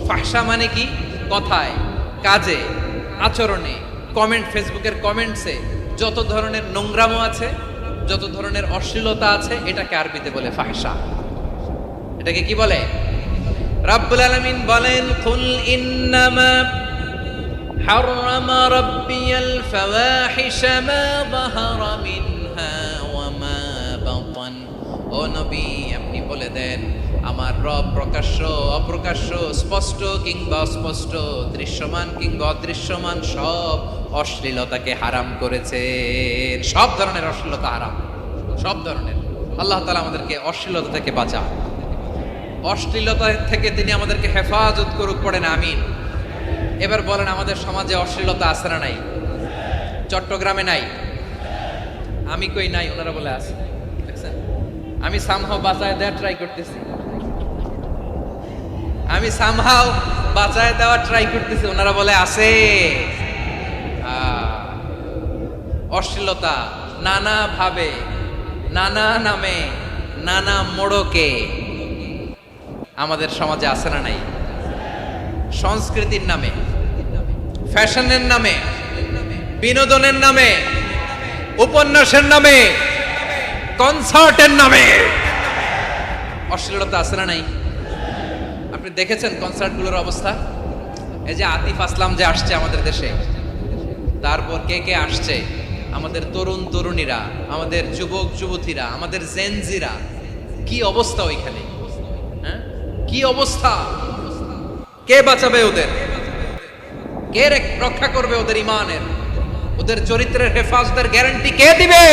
ফাহশা মানে কি? কথায়, কাজে, আচরণে, কমেন্ট, ফেসবুকের কমেন্টসে যত ধরনের নোংরামো আছে, যত ধরনের অশ্লীলতা আছে, এটাকে আরবিতে বলে ফাহশা। এটাকে কি বলে? রাব্বুল আলামিন বলেন, কুল ইন্নামা হারামা রাব্বিয়াল ফাওয়াহিশা মা যাহারা মিনহা ওয়া মা বাতান। ও নবী, আপনি বলে দেন, আমার রব প্রকাশ্য, অপ্রকাশ্য, স্পষ্ট কিংবা অস্পষ্ট, দৃশ্যমান কিংবা অদৃশ্যমান সব অশ্লীলতাকে হারাম করেছেন। সব ধরনের অশ্লীলতা হারাম, সব ধরনের। আল্লাহ তাআলা আমাদেরকে অশ্লীলতা থেকে বাঁচান, অশ্লীলতা থেকে তিনি আমাদেরকে হেফাজত করুক। পড়েন আমিন। এবার বলেন, আমাদের সমাজে অশ্লীলতা আছে না নাই? চট্টগ্রামে নাই? আমি কই নাই, ওনারা বলে আছে। দেখছেন, আমি সামহাও বাঁচায় দেওয়ার ট্রাই করতেছি, ওনারা বলে আছে। অশ্লীলতা নানা ভাবে, নানা নামে, নানা মোড়কে আমাদের সমাজে আছে না নাই? সংস্কৃতির নামে, ফ্যাশনের নামে, বিনোদনের নামে, উপন্যাসের নামে, কনসার্টের নামে অশ্লীলতা আছে না নাই? আপনি দেখেছেন কনসার্টগুলোর অবস্থা? এই যে আতিফ আসলাম যে আসছে আমাদের দেশে, তারপর কে কে আসছে, আমাদের তরুণ তরুণীরা, আমাদের যুবক যুবতীরা, আমাদের জেনজিরা, কি অবস্থা ওইখানে? হ্যাঁ, কি অবস্থা? কে বাঁচাবে ওদের? কে রক্ষা করবে ওদের ইমানের, ওদের চরিত্রের হেফাজতের গ্যারান্টি কে দিবে?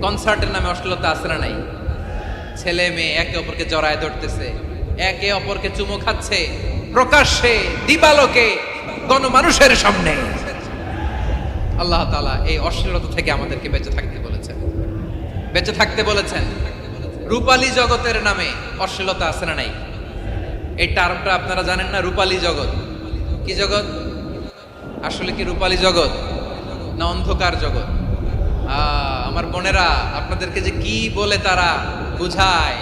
কনসার্টের নামে অশ্লীলতা আছে না নাই? ছেলে মেয়ে একে অপরকে জড়ায় ধরতেছে, একে অপরকে চুমো খাচ্ছে প্রকাশ্যে, দিবালোকে, গণমানুষের সামনে। আল্লাহ তাআলা এই অশ্লীলতা থেকে আমাদেরকে বেঁচে থাকতে বলেছেন, বেঁচে থাকতে বলেছেন। রূপালী জগতের নামে অশ্লীলতা আছে না নাই? এই টার্মটা আপনারা জানেন না? রূপালী জগৎ কি জগৎ? আসলে কি রূপালী জগৎ না অন্ধকার জগৎ? আমার বোনেরা, আপনাদেরকে যে কি বলে তারা বুঝায়,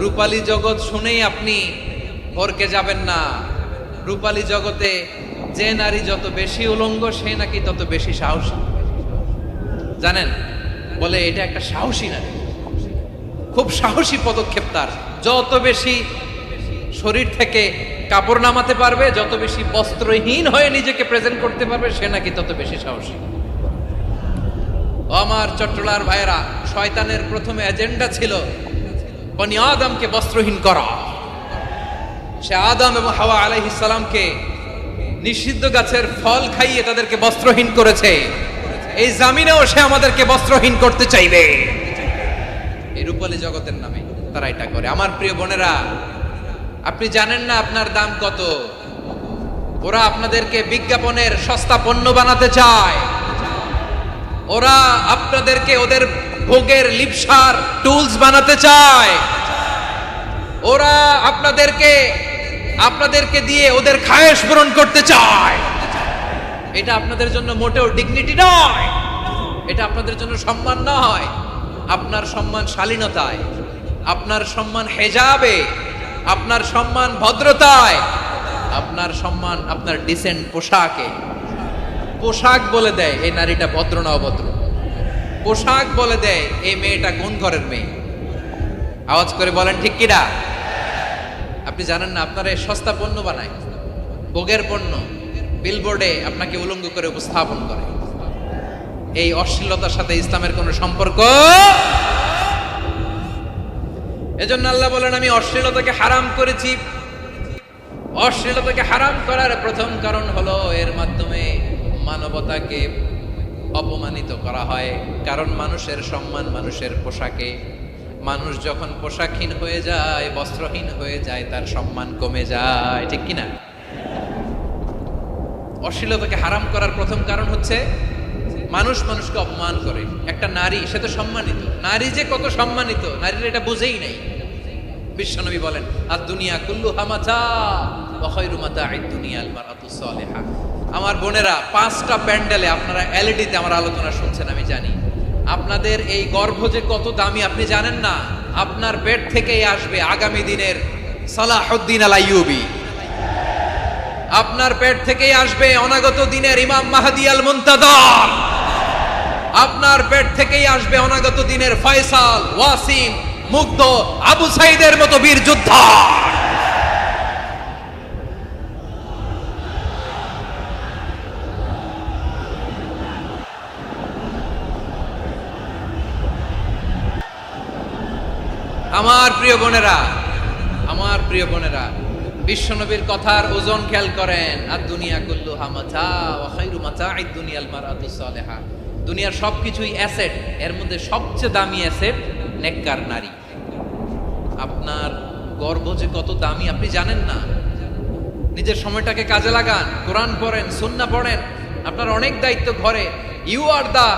রূপালী জগৎ শুনেই আপনি ভরকে যাবেন না। রূপালী জগতে যে নারী যত বেশি উলঙ্গ, সে নাকি তত বেশি সাহসী। জানেন, বলে এটা একটা সাহসী নারী, খুব সাহসী পদক্ষেপ তার। যত বেশি শরীর থেকে কাপড় নামাতে পারবে, যত বেশি বস্ত্রহীন হয়ে নিজেকে প্রেজেন্ট করতে পারবে, সে নাকি তত বেশি সাহসী। আমার চট্টলার ভাইয়েরা, শয়তানের প্রথম এজেন্ডা ছিল বনি আদমকে বস্ত্রহীন করা। সে আদম এবং হাওয়া আলাইহিস সালামকে নিষিদ্ধ গাছের ফল খাইয়ে তাদেরকে বস্ত্রহীন করেছে। এই জামিনেও সে আমাদেরকে বস্ত্রহীন করতে চাইবে। এই রূপালী জগতের নামে তারা এটা করে। আমার প্রিয় বোনেরা, আপনি জানেন না আপনার দাম কত। ওরা আপনাদেরকে বিজ্ঞাপনের সস্তা পণ্য বানাতে চায়। ওরা আপনাদেরকে ওদের ভোগের লিপসার টুলস বানাতে চায়। ওরা আপনাদেরকে দিয়ে ওদের খায়েশ পূরণ করতে চায়। এটা আপনাদের জন্য মোটেও ডিগনিটি নয়, এটা আপনাদের জন্য সম্মান নয়। আপনার সম্মান শালীনতায়, আপনার সম্মান হেজাবে, আপনার সম্মান ভদ্রতায়, আপনার সম্মান আপনার ডিসেন্ট পোশাকে। পোশাক বলে দেয় এই নারীটা ভদ্র না অভদ্র। পোশাক বলে দেয় এই মেয়েটা কোন ঘরের মেয়ে। আওয়াজ করে বলেন ঠিক কিনা? আপনি জানেন না, আপনারা সস্তা পণ্য বানায়, ভোগের পণ্য, বিলবোর্ডে আপনাকে উলঙ্গ করে উপস্থাপন করে। এই অশ্লীলতার সাথে ইসলামের কোনো সম্পর্ক। এজন্য আল্লাহ বলেন, আমি অশ্লীলতাকে হারাম করেছি। অশ্লীলতাকে হারাম করার প্রথম কারণ হলো এর মাধ্যমে মানবতাকে অপমানিত করা হয়। কারণ মানুষের সম্মান মানুষের পোশাকে। মানুষ যখন পোশাকহীন হয়ে যায়, বস্ত্রহীন হয়ে যায়, তার সম্মান কমে যায়, ঠিক কিনা? অশ্লীলতাকে হারাম করার প্রথম কারণ হচ্ছে মানুষ মানুষকে অপমান করে। একটা নারী, সে তো সম্মানিত। নারী যে কত সম্মানিত, নারীরা এটা বুঝেই নাই। বিশ্বনবী বলেন, আর দুনিয়া কুল্লুহা মাতা ওয়া খায়রু মাতা'আদ দুনিয়া আল মারআতুস সালিহা। আমার বোনেরা, 5টা প্যান্ডেলে আপনারা এলইডিতে আমার আলোচনা শুনছেন, আমি জানি। আপনাদের এই গর্ভ যে কত দামি আপনি জানেন না। আপনার পেট থেকেই আসবে আগামী দিনের সালাহুদ্দিন আল আইয়ুবী। আপনার পেট থেকেই আসবে অনাগত দিনের ইমাম মাহদী আল মুনতাদর। আপনার পেট থেকেই আসবে অনাগত দিনের ফয়সাল, ওয়াসিম, মুগ্ধ, আবু সাইদের মতো বীর যোদ্ধা। আমার প্রিয় বোনেরা, আমার প্রিয় বোনেরা, বিশ্বনবীর কথার ওজন খেয়াল করেন। আর দুনিয়া কুল্লুহা মাতা ওয়া খায়রু মাতা'আদ দুনিয়াল মারআতুস সালিহা। দুনিয়ার সবকিছুই অ্যাসেট, এর মধ্যে সবচেয়ে দামি অ্যাসেট নেককার নারী। আপনার গর্ভ যে কত দামি আপনি জানেন না। নিজের সময়টাকে কাজে লাগান, কোরআন পড়েন, সুন্নাহ পড়েন। আপনার অনেক দায়িত্ব ঘরে। You are the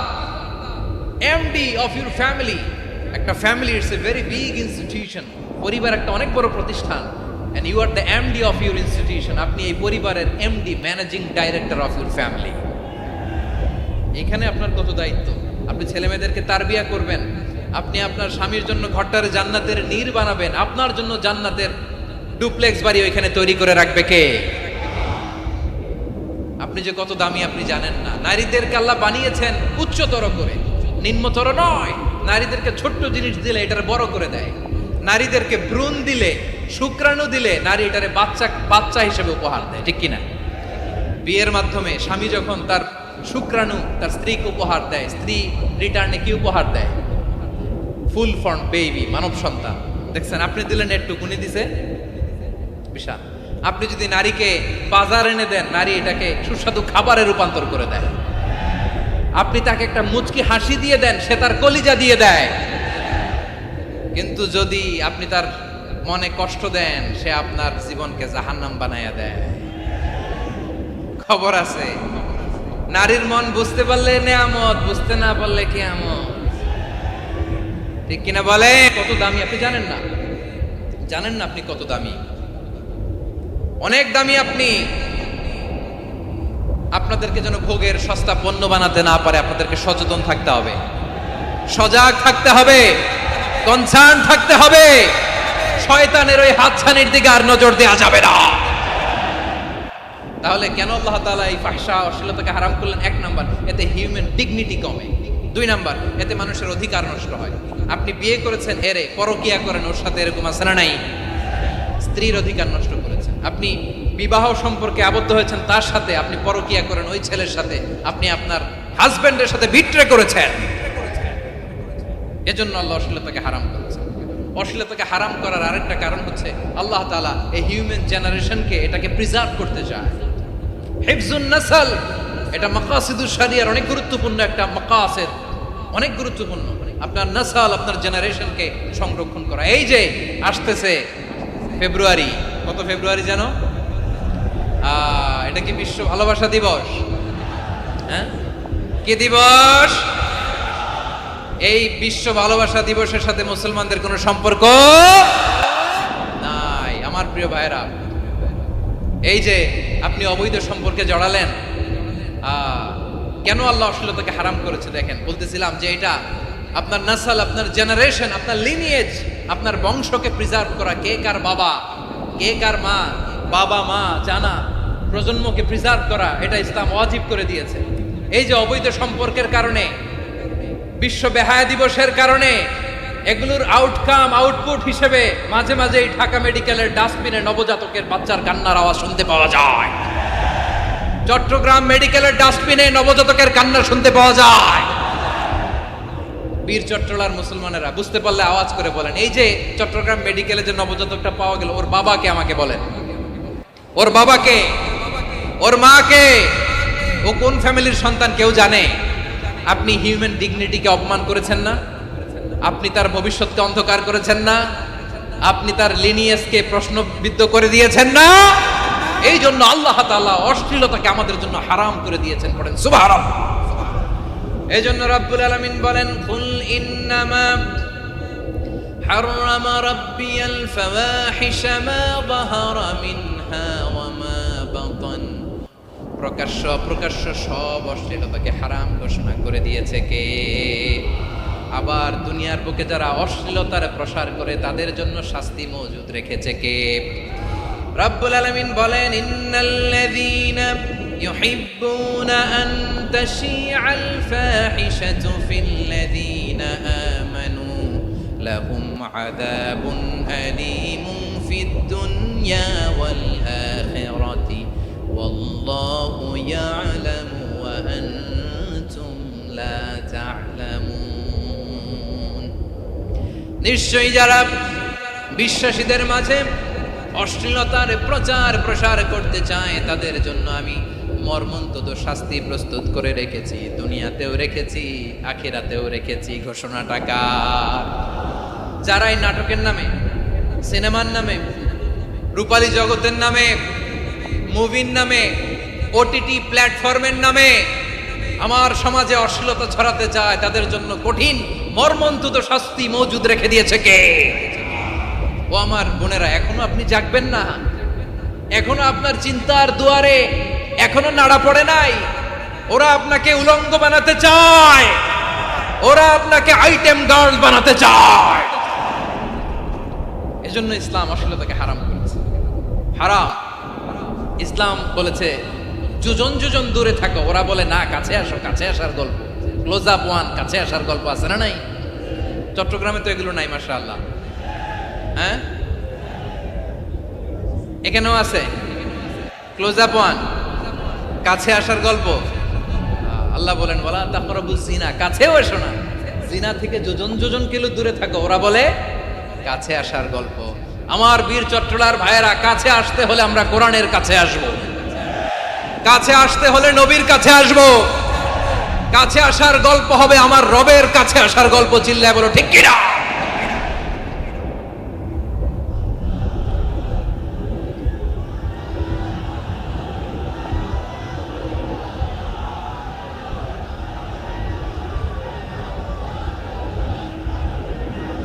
MD of your family. একটা family it's a very big institution. পরিবার একটা অনেক বড় প্রতিষ্ঠান। and you are the MD of your institution. আপনি এই পরিবারের MD, managing director of your family. এখানে আপনার কত দায়িত্ব। আপনি ছেলে মেয়েদেরকে তারবিয়া করবেন। আপনি আপনার স্বামীর জন্য ঘরটার জান্নাতের নীর বানাবেন। আপনার জন্য জান্নাতের ডুপ্লেক্স বাড়ি ওইখানে তৈরি করে রাখবে কে? আপনি যে কত দামি আপনি জানেন না। নারীদেরকে আল্লাহ বানিয়েছেন উচ্চতর করে, নিম্নতর নয়। নারীদেরকে ছোট্ট জিনিস দিলে এটারে বড় করে দেয়। নারীদেরকে ভ্রূণ দিলে, শুক্রাণু দিলে নারী এটারে বাচ্চা হিসেবে উপহার দেয়, ঠিক কিনা? বিয়ের মাধ্যমে স্বামী যখন তার শুক্রাণু তার স্ত্রীকে উপহার দেয়, স্ত্রী রিটার্নে কি উপহার দেয়? ফুল ফর্ম বেবি, মানব সন্তান। দেখছেন, আপনি দিলেন একটু, উনি দিছে বিশাল। আপনি যদি নারীকে বাজার এনে দেন, নারী এটাকে সুস্বাদু খাবারে রূপান্তর করে দেয়। আপনি তাকে একটা মুচকি হাসি দিয়ে দেন, সে তার কলিজা দিয়ে দেয়। কিন্তু যদি আপনি তার মনে কষ্ট দেন, সে আপনার জীবনকে জাহান্নাম বানায়া দেয়। খবর আছে, নারীর মন বুঝতে পারলে নেয়ামত, বুঝতে না পারলে কিয়ামত, ঠিক কিনা বলে? কত দামি আপনি জানেন না, জানেন না আপনি কত দামি, অনেক দামি আপনি। আপনাদেরকে যেন ভোগের সস্তা পণ্য বানাতে না পারে, আপনাদেরকে সচেতন থাকতে হবে, সজাগ থাকতে হবে, কনসার্ন থাকতে হবে। শয়তানের ওই হাতছানির দিকে আর নজর দেওয়া যাবে না। তাহলে কেন আল্লাহ তাআলা এই ফাহশা অশ্লীলতাকে হারাম করলেন? এক নাম্বার, এতে হিউম্যান ডিগনিটি কমে। দুই নাম্বার, এতে মানুষের অধিকার নষ্ট হয়। আপনি বিয়ে করেছেন, এরে পরকিয়া করেন, ওর সাথে এরকম আছে না নাই? স্ত্রীর অধিকার নষ্ট করেছেন। আপনি বিবাহ সম্পর্কে আবদ্ধ হয়েছেন, তার সাথে আপনি পরকিয়া করেন ওই ছেলের সাথে, আপনি আপনার হাজবেন্ডের সাথে বিট্রে করেছেন। এজন্য আল্লাহ অশ্লীলতাকে হারাম করেছেন। অশ্লীলতাকে হারাম করার আরেকটা কারণ হচ্ছে আল্লাহ তাআলা এই হিউম্যান জেনারেশনকে এটাকে প্রিজার্ভ করতে চায়। হিফজুন নাসল, এটা মাকাসিদুশ শরিয়ার অনেক গুরুত্বপূর্ণ একটা মাকাসিদ, অনেক গুরুত্বপূর্ণ। আপনার নাসল, আপনার জেনারেশনকে সংরক্ষণ করা। এই যে আসতেছে ফেব্রুয়ারি, কত ফেব্রুয়ারি জানো? এটা কি বিশ্ব ভালোবাসা দিবস? হ্যাঁ, কি দিবস? এই বিশ্ব ভালোবাসা দিবসের সাথে মুসলমানদের কোনো সম্পর্ক নাই। আমার প্রিয় ভাইরা, এই যে আপনি অবৈধ সম্পর্কে জড়ালেন, কেন আল্লাহ অশ্লীলতাকে হারাম করেছে? দেখেন, বলতেছিলাম যে এটা আপনার নাসল, আপনার জেনারেশন, আপনার লিনিয়েজ, আপনার বংশকে প্রিজার্ভ করা। কে কার বাবা, কে কার মা, বাবা মা জানা, প্রজন্মকে প্রিজার্ভ করা, এটা ইসলাম ওয়াজিব করে দিয়েছে। এই যে অবৈধ সম্পর্কের কারণে, বিশ্ব বেহায়া দিবসের কারণে, এগুলোর আউটকাম, আউটপুট হিসেবে মাঝে মাঝে ঢাকা মেডিকেলের ডাস্টবিনে নবজাতকের বাচ্চার কান্নার আওয়াজ শুনতে পাওয়া যায়। চট্টগ্রাম মেডিকেলের ডাস্টবিনে নবজাতকের কান্না শুনতে পাওয়া যায়। বীর চট্টলার মুসলমানেরা বুঝতে পারলে আওয়াজ করে বলেন, এই যে চট্টগ্রাম মেডিকেলে যে নবজাতকটা পাওয়া গেল, ওর বাবাকে আমাকে বলেন, ওর বাবাকে, ওর মাকে, ও কোন ফ্যামিলির সন্তান কেউ জানে? আপনি হিউম্যান ডিগনিটিকে অপমান করেছেন না? আপনি তার ভবিষ্যৎকে অন্ধকার করেছেন না? আপনি তার লিনিয়েজকে প্রশ্নবিদ্ধ করে দিয়েছেন না? এই জন্য আল্লাহ তাআলা অশ্লীলতাকে আমাদের জন্য হারাম করে দিয়েছেন। পড়েন সুবহানাল্লাহ। এই জন্য রাব্বুল আলামিন বলেন, কুল ইন্নামা হারামা রাব্বিয়াল ফাওয়াহিশা মা যাহারা মিনহা ওয়া মা বাতান। প্রকাশ্য অপ্রকাশ্য সব অশ্লীলতাকে হারাম ঘোষণা করে দিয়েছে কে? আবার দুনিয়ার বুকে যারা অশ্লীলতার প্রসার করে তাদের জন্য শাস্তি মজুদ রেখেছে কে? রব্বুল আলামিন বলেন, ইন্নাল্লাযীনা ইউহিব্বুনা আন তাশিআল ফাহিশাতু ফিল্লাযীনা আমানু লাহুম আযাবুন আলীমুন ফিদ দুনিয়া ওয়াল আখিরাতি ওয়াল্লাহু ইয়া'লামু ওয়া আনতুম লা তা'লামুন। নিশ্চয়ই যারা বিশ্বাসীদের মাঝে অশ্লীলতার প্রচার প্রসার করতে চায় তাদের জন্য আমি মর্মন্তুদ শাস্তি প্রস্তুত করে রেখেছি, দুনিয়াতেও রেখেছি, আখিরাতেও রেখেছি। ঘোষণাটা কার? যারা এই নাটকের নামে, সিনেমার নামে, রূপালী জগতের নামে, মুভির নামে, ওটিটি প্ল্যাটফর্মের নামে আমার সমাজে অশ্লীলতা ছড়াতে চায়, তাদের জন্য কঠিন মর্মন্তুদ শাস্তি মজুদ রেখে দিয়েছে কে? ও আমার বোনেরা, এখনো আপনি জাগবেন না? এখনো আপনার চিন্তার দুয়ারে এখনো নাড়া পড়ে নাই? ওরা আপনাকে উলঙ্গ বানাতে চায়, ওরা আপনাকে আইটেম গার্ল বানাতে চায়। এজন্য ইসলাম অশ্লীলতাকে হারাম করেছে। হারাম। ইসলাম বলেছে যোজন যোজন দূরে থাকো, ওরা বলে না কাছে আসো, কাছে আসার গল্প, ক্লোজ আপ ওয়ান, কাছে আসার গল্প আছে না নাই? চট্টগ্রামে তো এগুলো নাই মাশাআল্লাহ। হ্যাঁ, এখানেও আছে ক্লোজ আপ ওয়ান, কাছে আসার গল্প। আল্লাহ বলেন ওয়ালা তাকরাবুজ জিনা, কাছেও এসো না, জিনা থেকে যোজন যোজন কিলো দূরে থাকো, ওরা বলে কাছে আসার গল্প। আমার বীর চট্টলার ভাইয়েরা, কাছে আসতে হলে আমরা কোরআনের কাছে আসব, কাছে আসতে হলে নবীর কাছে আসব, কাছে আসার গল্প হবে আমার রবের কাছে আসার গল্প। চিল্লায় বলো ঠিক কিনা?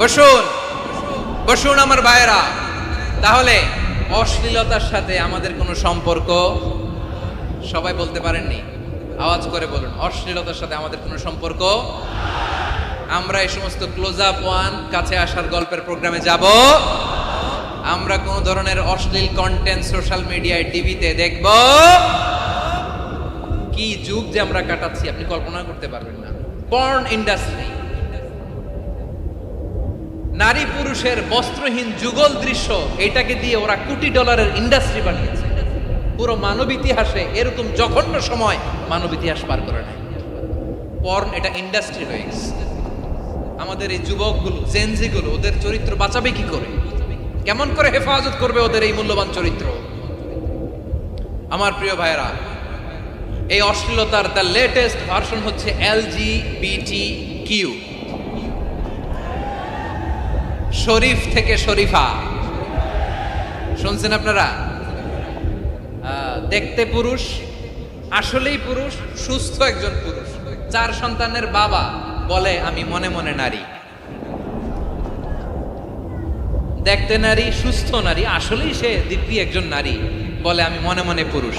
বসুন বসুন আমার ভাইয়েরা। তাহলে অশ্লীলতার সাথে আমাদের কোনো সম্পর্ক? সবাই বলতে পারেননি, আওয়াজ করে বলুন, অশ্লীলতার সাথে আমাদের কোনো সম্পর্ক? আমরা এই সমস্ত ক্লোজ আপ ওয়ান, কাছে আসার গল্পের প্রোগ্রামে যাব? আমরা কোন ধরনের অশ্লীল কন্টেন্ট সোশ্যাল মিডিয়ায়, টিভিতে দেখব? কি যুগ যে আমরা কাটাচ্ছি আপনি কল্পনা করতে পারবেন না। পর্ন ইন্ডাস্ট্রি, নারী পুরুষের বস্ত্রহীন যুগল দৃশ্য, এটাকে দিয়ে ওরা কোটি ডলারের ইন্ডাস্ট্রি বানিয়েছে। পুরো মানব ইতিহাসে এরকম জঘন্য সময় মানব ইতিহাস পার করে নাই। পর্ন এটা ইন্ডাস্ট্রি হয়ে গেছে। আমাদের এই যুবকগুলো, জেনজিগুলো, ওদের চরিত্র বাঁচাবে কি করে? কেমন করে হেফাজত করবে ওদের এই মূল্যবান চরিত্র? আমার প্রিয় ভাইয়েরা, এই অশ্লীলতার দ্য লেটেস্ট ভার্সন হচ্ছে LGBTQ, শরীফ থেকে শরীফা। শুনছেন আপনারা? দেখতে পুরুষ, আসলেই পুরুষ, সুস্থ একজন পুরুষ, 4 সন্তানের বাবা, বলে আমি মনে মনে নারী। দেখতে নারী, সুস্থ নারী, আসলেই সে দিব্যি একজন নারী, বলে আমি মনে মনে পুরুষ।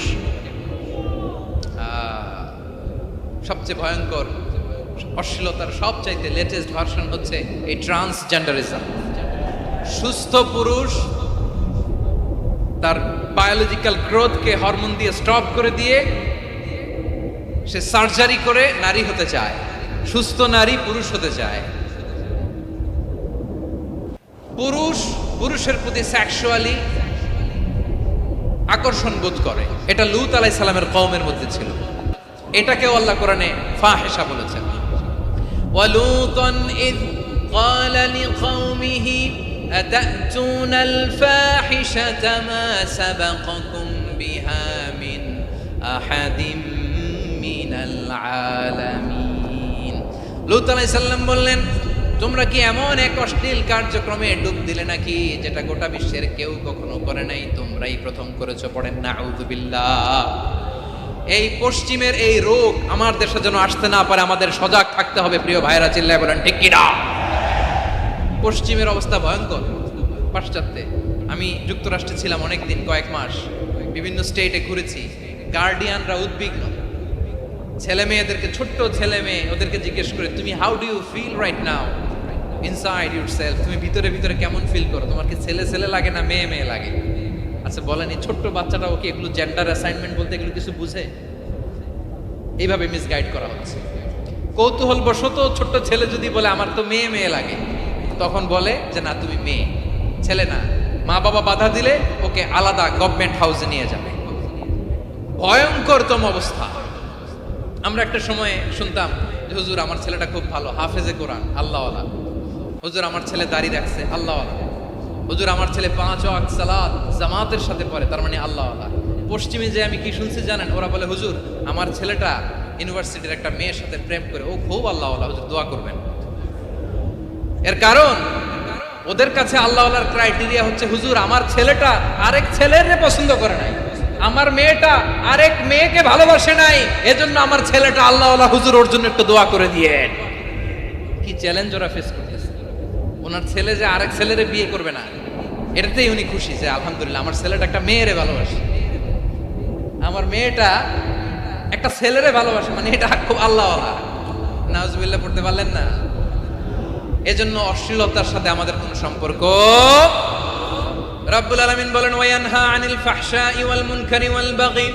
সবচেয়ে ভয়ঙ্কর অশ্লীলতার সবচাইতে লেটেস্ট ভার্সন হচ্ছে এই ট্রান্সজেন্ডারিজম। সুস্থ পুরুষ তার বায়োলজিক্যাল গ্রোথকে হরমোন দিয়ে স্টপ করে দিয়ে সে সার্জারি করে নারী হতে চায়, সুস্থ নারী পুরুষ হতে চায়। পুরুষ পুরুষের প্রতি সেক্সুয়ালি আকর্ষণ বোধ করে, এটা লূত আলাইহিস সালামের কওমের মধ্যে ছিল। এটাকেও আল্লাহ কোরআনে ফাহিশা বলেছেন। ওয়ালুতান ইয ক্বালা লিকাওমিহি আতাতুনাল ফাহিশাতা মা সাবাকাকুম বিহা মিন আহাদিম মিনাল আলামিন। লূত আলাইহিস সালাম বললেন, তোমরা কি এমন এক অশ্লীল কার্যক্রমে ডুব দিলে নাকি যেটা গোটা বিশ্বের কেউ কখনো করে নাই, তোমরাই প্রথম করেছো? পড়েন নাউযুবিল্লাহ। এই পশ্চিমের এই রোগ আমার দেশে যেন আসতে না পারে, আমাদের সজাগ থাকতে হবে। প্রিয় ভাইরা, চিল্লায় বলেন ঠিক কিনা? পশ্চিমের অবস্থা ভয়ঙ্কর। পাশ্চাত্যে, আমি যুক্তরাষ্ট্রে ছিলাম অনেকদিন, কয়েক মাস, বিভিন্ন স্টেটে ঘুরেছি। গার্ডিয়ানরা উদ্বিগ্ন, ছেলে মেয়েদেরকে, ছোট্ট ছেলে মেয়ে, ওদেরকে জিজ্ঞেস করে, তুমি how do you feel right now inside yourself? তুমি ভিতরে ভিতরে কেমন ফিল করো? তোমার কি ছেলে ছেলে লাগে না মেয়ে মেয়ে লাগে? আচ্ছা বলেন, এই ছোট্ট বাচ্চাটা ওকে এগুলো জেন্ডার অ্যাসাইনমেন্ট বলতে এগুলো কিছু বুঝে? এইভাবে মিসগাইড করা হচ্ছে। কৌতূহল বশত ছোট্ট ছেলে যদি বলে আমার তো মেয়ে মেয়ে লাগে, তখন বলে যে না তুমি মেয়ে, ছেলে না। মা বাবা বাধা দিলে ওকে আলাদা গভর্নমেন্ট হাউসে নিয়ে যাবে। ভয়ঙ্করতম অবস্থা। আমরা একটা সময়ে শুনতাম যে হুজুর আমার ছেলেটা খুব ভালো, হাফেজে কোরআন, আল্লাহওয়ালা। হুজুর আমার ছেলে দাড়ি রাখছে, আল্লাহওয়ালা। হুজুর আমার ছেলে 5 ওয়াক্ত সালাত জামাতের সাথে পড়ে, তার মানে আল্লাহওয়ালা। পশ্চিমে যে আমি কি শুনছি জানেন? ওরা বলে হুজুর আমার ছেলেটা ইউনিভার্সিটির একটা মেয়ের সাথে প্রেম করে, ও খুব আল্লাহওয়ালা, হুজুর দোয়া করবেন। এর কারণ ওদের কাছে আল্লাহওয়ালার ক্রাইটেরিয়া হচ্ছে হুজুর আমার ছেলেটা আরেক ছেলের পছন্দ করে নাই, আমার মেয়েটা আরেক মেয়েকে ভালোবাসে নাই, এজন্য আমার ছেলেটা আল্লাহওয়ালা, হুজুর ওর জন্য একটু দোয়া করে দিয়ে। কি চ্যালেঞ্জ ওরা ফেস করতেছে। ওনার ছেলে যে আরেক ছেলেরে বিয়ে করবে না, এটাতেই উনি খুশি যে আলহামদুলিল্লাহ আমার ছেলেটা একটা মেয়েরে ভালোবাসে, আমার মেয়েটা একটা ছেলেরে ভালোবাসে, মানে এটা খুব আল্লাহওয়ালা। নাউজুবিল্লাহ পড়তে পারলেন না? এজন্য অশ্লীলতার সাথে আমাদের কোনো সম্পর্ক। রব্বুল আলামিন বলেন ওয়ায়ানহা আনিল ফাহশাই ওয়াল মুনকারি ওয়াল বাগি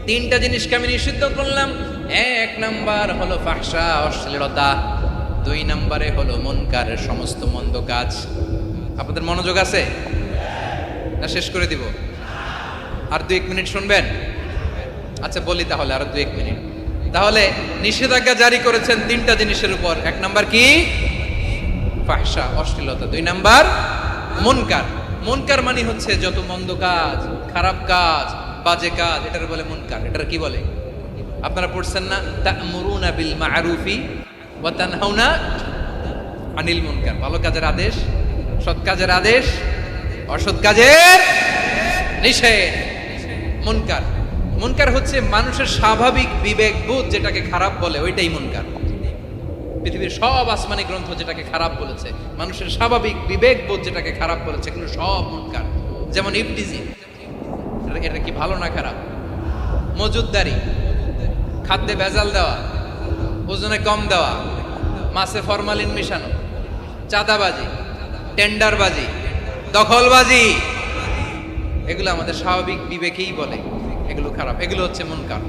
তিনটা জিনিসকে আমি নিষিদ্ধ করলাম। এক নাম্বার হলো ফাহশা, অশ্লীলতা। দুই নাম্বারে হলো মুনকারের সমস্ত মন্দ কাজ। আপনাদের মনোযোগ আছে না? শেষ করে দিব? আর 2-1 মিনিট শুনবেন? আচ্ছা বলি তাহলে, আর 2-1 মিনিট। তাহলে নিষেধাজ্ঞা জারি করেছেন তিনটা জিনিসের উপর। এক নাম্বার কি? ফাহশা, অশ্লীলতা। দুই নাম্বার মুনকার। মুনকার মানে হচ্ছে যত মন্দ কাজ, খারাপ কাজ, বাজে কাজ, এটার বলে মুনকার। এটার কি বলে? আপনারা পড়ছেন না, তা'মুরুনা বিল মা'রুফি ওয়া তানহাউনা আনিল মুনকার। ভালো কাজের আদেশ, সৎ কাজের আদেশ, অসৎ কাজের নিষেধ। মুনকার, মুনকার হচ্ছে মানুষের স্বাভাবিক বিবেক বোধ যেটাকে খারাপ বলে, ওইটাই মুনকার। পৃথিবীর সব আসমানি গ্রন্থ যেটাকে খারাপ বলেছে, মানুষের স্বাভাবিক বিবেক বোধ যেটাকে খারাপ বলেছে, কিন্তু সব মুনকার। যেমন ইফটিজিং, এটা কি ভালো না খারাপ? মজুদদারি, খাদ্যে ভেজাল দেওয়া, ওজনে কম দেওয়া, মাছে ফরমালিন মিশানো, চাঁদাবাজি, টেন্ডারবাজি, দখলবাজি, এগুলো আমাদের স্বাভাবিক বিবেকেই বলে এগুলো খারাপ, এগুলো হচ্ছে মুনকার।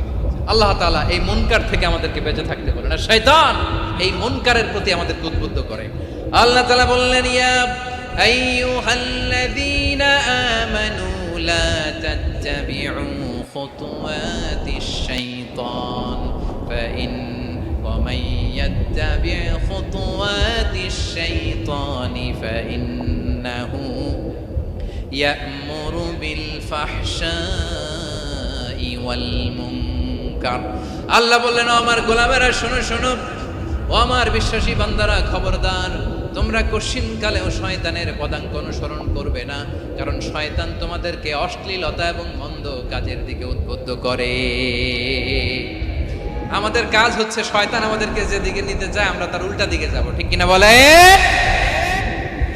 আল্লাহ তাআলা এই মুনকার থেকে আমাদেরকে বেঁচে থাকতে বলেন, আর শয়তান এই মুনকারের প্রতি আমাদেরকে উদ্বুদ্ধ করে। আল্লাহ তাআলা বললেন, ইয়া আইয়ুহাল্লাযীনা আমানু লা তাত্তাবিউ খুতুওয়াতিশ শাইতান ফাইন ওয়া মান ইয়াত্তাবি' খুতুওয়াতিশ শাইতানি ফাইন্নাহু ইয়া'মুরু বিল ফাহশাই ওয়াল মুনকার। আল্লাহ বললেন, আমার গোলামেরা শোনো শোনো, ও আমার বিশ্বাসী বান্দারা খবরদার, তোমরা কশিনকালেও শয়তানের পদাঙ্ক অনুসরণ করবে না, কারণ শয়তান তোমাদেরকে অশ্লীলতা এবং মন্দ কাজের দিকে উদ্বুদ্ধ করে। আমাদের কাজ হচ্ছে শয়তান আমাদেরকে যেদিকে নিতে চায় আমরা তার উল্টা দিকে যাব, ঠিক কিনা বলে?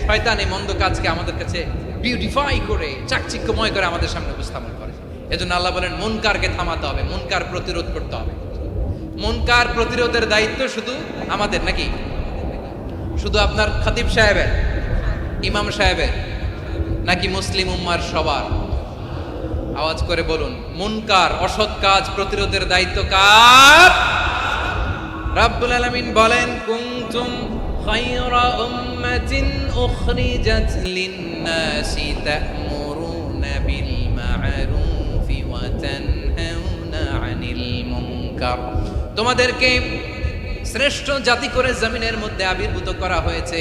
শয়তান এই মন্দ কাজকে আমাদের কাছে বিউটিফাই করে, চাকচিক্যময় করে আমাদের সামনে উপস্থাপন করে। এজন্য আল্লাহ বলেন, মুনকারকে থামাতে হবে, মুনকার প্রতিরোধ করতে হবে। মুনকার প্রতিরোধের দায়িত্ব শুধু আমাদের নাকি? শুধু আপনার খতিব সাহেবের, ইমাম সাহেবের, নাকি মুসলিম উম্মার সবার? আওয়াজ করে বলুন, মুনকার অসৎ কাজ প্রতিরোধের দায়িত্ব কার? রাব্বুল আলামিন বলেন, কুনতুম খায়রা উম্মাতিন উখরিজাত লিন-নাসি তা'মুরুনা বিল মা'রুফি ওয়া তানহাউনা আনিল মুনকার। তোমাদেরকে শ্রেষ্ঠ জাতি করে জমিনের মধ্যে আবির্ভূত করা হয়েছে,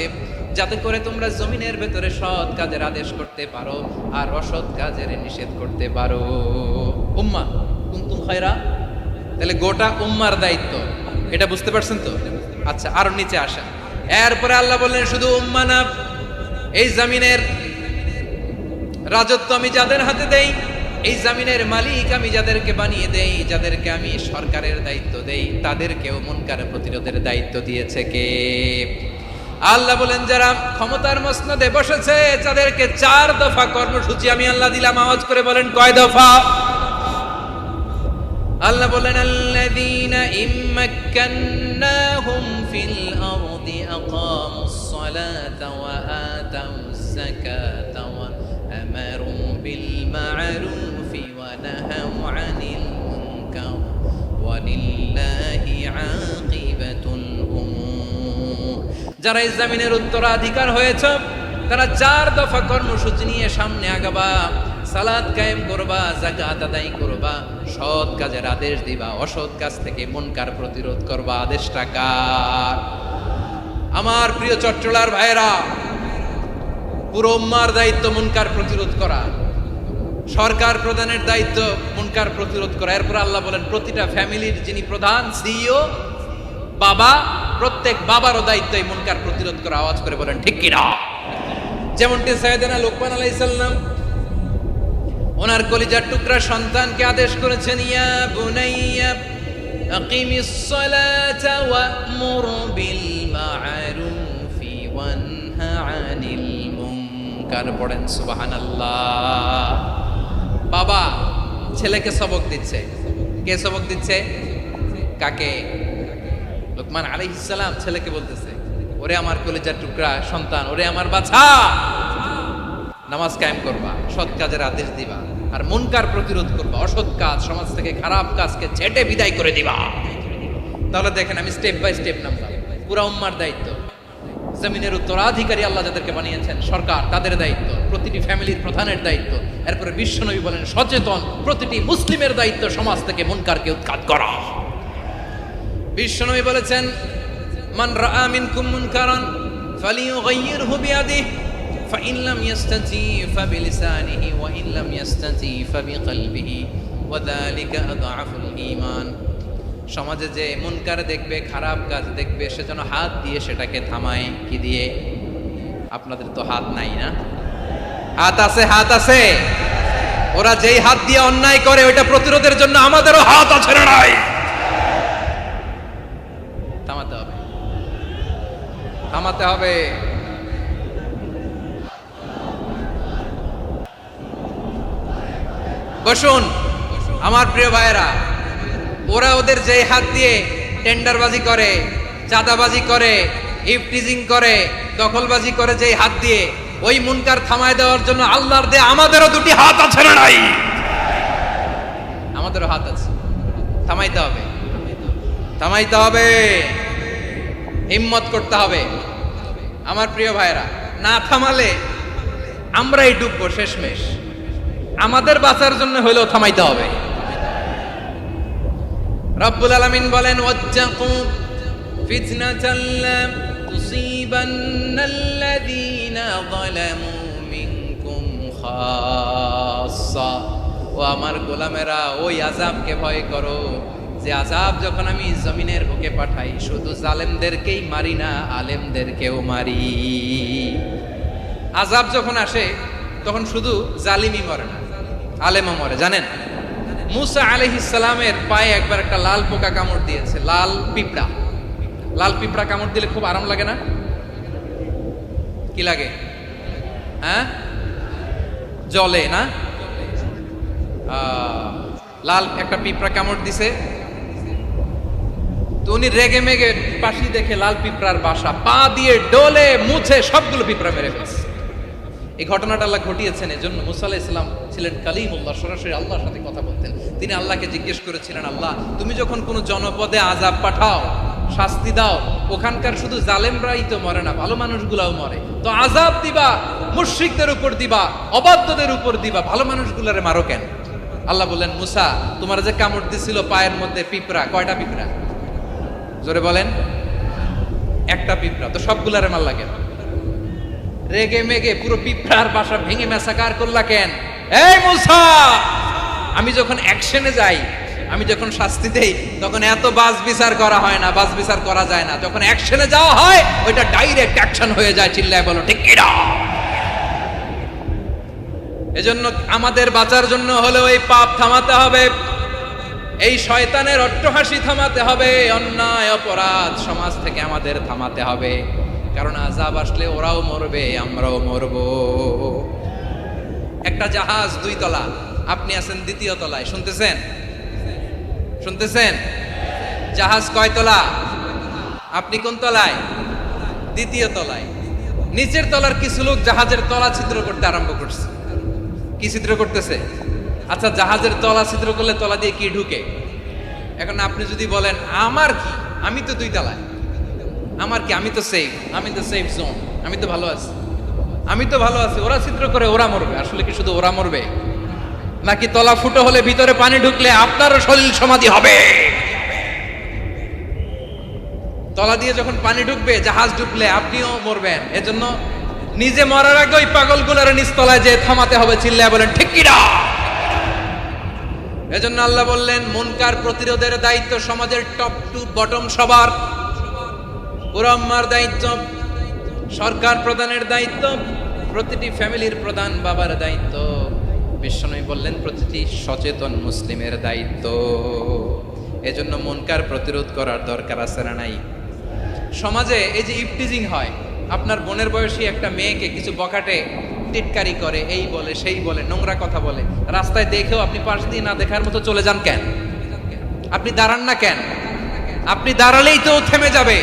যাতে করে তোমরা জমিনের ভেতরে সৎ কাজের আদেশ করতে পারো আর অসৎ কাজের নিষেধ করতে পারো। উম্মাহ কুনতুম খায়রা, তাহলে গোটা উম্মার দায়িত্ব, এটা বুঝতে পারছেন তো? আচ্ছা, আরো নিচে আসেন। এরপরে আল্লাহ বললেন, শুধু উম্মাহ না, এই জমিনের রাজত্ব আমি যাদের হাতে দেই, এই জমিনের মালিক আমি যাদেরকে বানিয়ে দেই, যাদেরকে আমি সরকারের দায়িত্ব দেই, তাদেরকেও মুনকার প্রতিরোধের দায়িত্ব দিয়েছে কে? আল্লাহ বলেন, যারা ক্ষমতার মসনদে বসেছে তাদেরকে 4 দফা কর্মসূচি আমি আল্লাহ দিলাম। আওয়াজ করে বলেন, কয় দফা? আল্লাহ বলেন, আল্লাযীনা ইম্মাক্কান্নাহুম ফিল আরদি আকামুস সালাতা ওয়া আতাউজ যাকাতা ওয়া আমারু বিল মা'রুফি ওয়া নাহাউ আনিল মুনকার ওয়া লিল্লাহি আকিবাতুল উমুর। যারা এই জমিনের উত্তরাধিকার হয়েছে তারা 4 দফা কর্মসূচি নিয়ে সামনে আগাবা। সালাত কায়েম করবা, যাকাত আদায় করবা, সৎ কাজের আদেশ দিবা, অসৎ কাজ থেকে মুনকার প্রতিরোধ করবা। আদেশটা কার? আমার প্রিয় চট্টলার ভাইরা, পুরো উম্মার দায়িত্ব মুনকার প্রতিরোধ করা, সরকার প্রধানের দায়িত্ব মুনকার প্রতিরোধ করা। এরপর আল্লাহ বলেন, প্রতিটা ফ্যামিলির যিনি প্রধান সিইও বাবা, প্রত্যেক বাবারও দায়িত্ব এই মুনকার প্রতিরোধ করা। আওয়াজ করে বলেন ঠিক কিনা? যেমনটি সাইয়েদনা লোকমান আলাইহিস সালাম ওনার কলিজার টুকরা সন্তানকে আদেশ করেছেন, ইয়া বুনাইয়া আকিমিস সালাতা ওয়া'মুর বিল মা'রুফি ওয়ানহা আনিল মুনকার। পড়েন সুবহানাল্লাহ। বাবা ছেলেকে সবক দিচ্ছে। কে সবক দিচ্ছে? কাকে? লোকমান আলাইহিস সালাম ছেলেকে বলতেছে, ওরে আমার কলিজার টুকরা সন্তান, ওরে আমার বাছা, নামাজ কায়েম করবা, সৎ কাজের আদেশ দিবা, আর মুনকার প্রতিরোধ করবা, অসৎ কাজ সমাজ থেকে খারাপ কাজকে ছেটে বিদায় করে দিবা। তাহলে দেখেন আমি স্টেপ বাই স্টেপ নামলাম। পুরা উম্মার দায়িত্ব, জমিনের উত্তরাধিকারী আল্লাহ যাদেরকে বানিয়েছেন সরকার, তাদের দায়িত্ব, প্রতিটি ফ্যামিলির প্রধানের দায়িত্ব, এরপরে বিশ্বনবী বলেন সচেতন প্রতিটি মুসলিমের দায়িত্ব সমাজ থেকে মুনকারকে উৎখাত করা। বিশ্বনবী বলেছেন মান রাআ মিনকুম মুনকারান ফালিয়ুগাইয়িরহু বিয়াদিহি ফাইন লাম ইস্তাতি ফাবিলিসানিহি ওয়া ইন লাম ইস্তাতি ফাবিকলবিহি ওয়া যালিকা আযআফুল ঈমান। সমাজে যে মুনকার দেখবে, খারাপ কাজ দেখবে, সে যেন হাত দিয়ে সেটাকে থামায়। কি দিয়ে? আপনাদের তো হাত নাই না? হাত আছে, হাত আছে। ওরা যেই হাত দিয়ে অন্যায় করে ওইটা প্রতিরোধের জন্য আমাদেরও হাত আছে না নাই? থামাতে হবে, থামাতে হবে। বসুন আমার প্রিয় ভাইয়েরা, ওরা ওদের যে হাত দিয়ে টেন্ডারবাজি করে, চাঁদাবাজি করে, ইফটিজিং করে, দখলবাজি করে, যে হাত দিয়ে, ওই মুনকার থামায় দেওয়ার জন্য আল্লাহর দেয়া আমাদেরও দুটি হাত আছে না নাই? আমাদেরও হাত আছে, থামাইতে হবে, থামাইতে হবে, হিম্মত করতে হবে। আমার প্রিয় ভাইয়েরা, না থামালে আমরাই ডুববো শেষমেশ। আমাদের বাঁচার জন্য হলেও থামাইতে হবে। রব্বুল আলামিন বলেন ওয়াত্তাকু ফিতনাতাল লা তুসিবান্নাল্লাযীনা যালামু মিনকুম খাসসা। ও আমার গোলামেরা, ওই আযাবকে ভয় করো যে আযাব যখন আমি জমিনের বুকে পাঠাই শুধু জালেমদেরকেই মারি না, আলেমদেরকেও মারি। আযাব যখন আসে তখন শুধু জালিমই মরে না, আলেমও মরে। জানেন মুসা আলাইহিস সালামের পায়ে একবার একটা লাল পোকা কামড় দিয়েছে, লাল পিঁপড়া। লাল পিঁপড়া কামড় দিলে খুব আরাম লাগে না? কি লাগে? হ্যাঁ, জলে না? লাল একটা পিঁপড়া কামড় দিছে, তো উনি রেগে মেগে পাশি দেখে লাল পিঁপড়ার বাসা, পা দিয়ে ডলে মুছে সবগুলো পিঁপড়া মেরে ফেলছে। এই ঘটনাটা আল্লাহ ঘটিয়েছেন। এজন্য মুসা আলাইহিস সালাম ছিলেন কালিমুল্লাহ, সরাসরি আল্লাহর সাথে কথা বলতেন। তিনি আল্লাহকে জিজ্ঞেস করেছিলেন, আল্লাহ তুমি যখন কোনো জনপদে আযাব পাঠাও, শাস্তি দাও, ওখানকার শুধু জালেমরাই তো মরে না, ভালো মানুষগুলাও মরে, তো আযাব দিবা মুশরিকদের উপর দিবা, অবাধ্যদের উপর দিবা, ভালো মানুষগুলারে মারো কেন? আল্লাহ বললেন, মুসা তোমার যে কামড় দিছিল পায়ের মধ্যে পিঁপড়া, কয়টা পিঁপড়া? জোরে বলেন। একটা পিঁপড়া, তো সবগুলারে মারলা কেন? রেগে মেগে পুরো পিঁপড়ার বাসা ভেঙে মেসাকার করলা কেন? এই মুসা, আমি যখন অ্যাকশনে যাই, আমি যখন শাস্তি দেই, তখন এত বাস বিচার করা হয় না, বাস বিচার করা যায় না। যখন অ্যাকশনে যাওয়া হয় ওইটা ডাইরেক্ট অ্যাকশন হয়ে যায়। চিল্লায় বলো ঠিক কি না? এজন্য আমাদের বাঁচার জন্য হলেও এই পাপ থামাতে হবে, এই শয়তানের অট্টহাসি থামাতে হবে, অন্যায় অপরাধ সমাজ থেকে আমাদের থামাতে হবে। কারণ আযাব আসলে ওরাও মরবে, আমরাও মরব। একটা জাহাজ 2 তলা, আপনি আছেন 2য় তলায়, শুনতেছেন? শুনতেছেন? জাহাজ কয় তলা? আপনি কোন তলায়? 2য় তলায়। নিচের তলার কিছু লোক জাহাজের তলা ছিদ্র করতে আরম্ভ করছে। কি ছিদ্র করতেছে? আচ্ছা, জাহাজের তলা ছিদ্র করলে তলা দিয়ে কি ঢুকে? এখন আপনি যদি বলেন আমার কি, আমি তো 2 তলায়, আমার কি, আমি তো সেফ, আমি তো সেফ জোন, আমি তো ভালো আছি, আমি তো ভালো আছি, ওরা ছিদ্র করে ওরা মরবে। আসলে কি শুধু ওরা মরবে, নাকি তলা ফুটো হলে ভিতরে পানি ঢুকলে আপনারও শরীর সমাধি হবে? তলা দিয়ে যখন পানি ঢুকবে, জাহাজ ঢুকলে আপনিও মরবেন। এজন্য নিজে মরার আগে ওই পাগলগুলোর নিচতলায় যে থামাতে হবে। চিল্লায় বলেন ঠিক কি না? এজন্য আল্লাহ বললেন মুনকার প্রতিরোধের দায়িত্ব সমাজের টপ টু বটম সবার। পুরো উম্মার দায়িত্ব, সরকার প্রধানের দায়িত্ব, প্রতিটি ফ্যামিলির প্রধান বাবার দায়িত্ব। বিশ্বনবী বললেন প্রতিটি সচেতন মুসলিমের দায়িত্ব। এজন্য মুনকার প্রতিরোধ করার দরকার আছে না নাই? সমাজে এই যে ইফটিজিং হয়, আপনার বোনের বয়সী একটা মেয়েকে কিছু বকাটে টিটকারি করে, এই বলে সেই বলে, নোংরা কথা বলে, রাস্তায় দেখেও আপনি পাশ দিয়ে না দেখার মতো চলে যান কেন? আপনি দাঁড়ান না কেন? আপনি দাঁড়ালেই তো থেমে যাবে,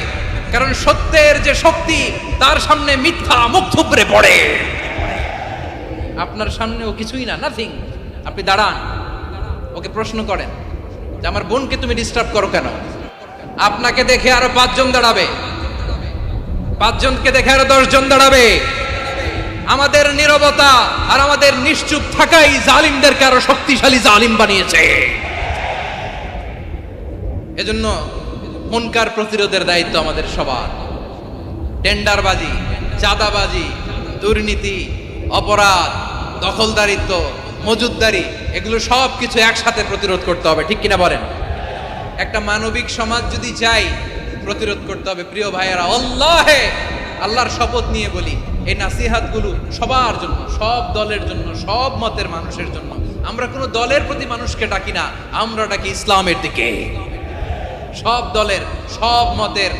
কারণ সত্যের যে শক্তি তার সামনে মিথ্যা মুখ থুবড়ে পড়ে। আপনার সামনে ও কিছুই না, নাথিং। আপনি দাঁড়ান, ওকে প্রশ্ন করেন যে আমার বোনকে তুমি ডিস্টার্ব করো কেন? আপনাকে দেখে আরো 5 জন দাঁড়াবে, 5 জনকে দেখে আরো 10 জন দাঁড়াবে। আমাদের নীরবতা আর আমাদের নিশ্চুপ থাকাই জালিমদেরকে আরো শক্তিশালী জালিম বানিয়েছে। এজন্য মুনকার প্রতিরোধের দায়িত্ব আমাদের সবার। টেন্ডারবাজি, চাঁদাবাজি, দুর্নীতি, অপরাধ, দখলদারিত্ব, মজুদদারি, এগুলো সব কিছু একসাথে প্রতিরোধ করতে হবে, ঠিক কিনা বলেন? একটা মানবিক সমাজ যদি চাই, প্রতিরোধ করতে হবে। প্রিয় ভাইয়েরা, আল্লাহর শপথ নিয়ে বলি, এই নাসিহাতগুলো সবার জন্য, সব দলের জন্য, সব মতের মানুষের জন্য। আমরা কোনো দলের প্রতি মানুষকে ডাকি না, আমরা ডাকি ইসলামের দিকে। সব দলের, সব মতের,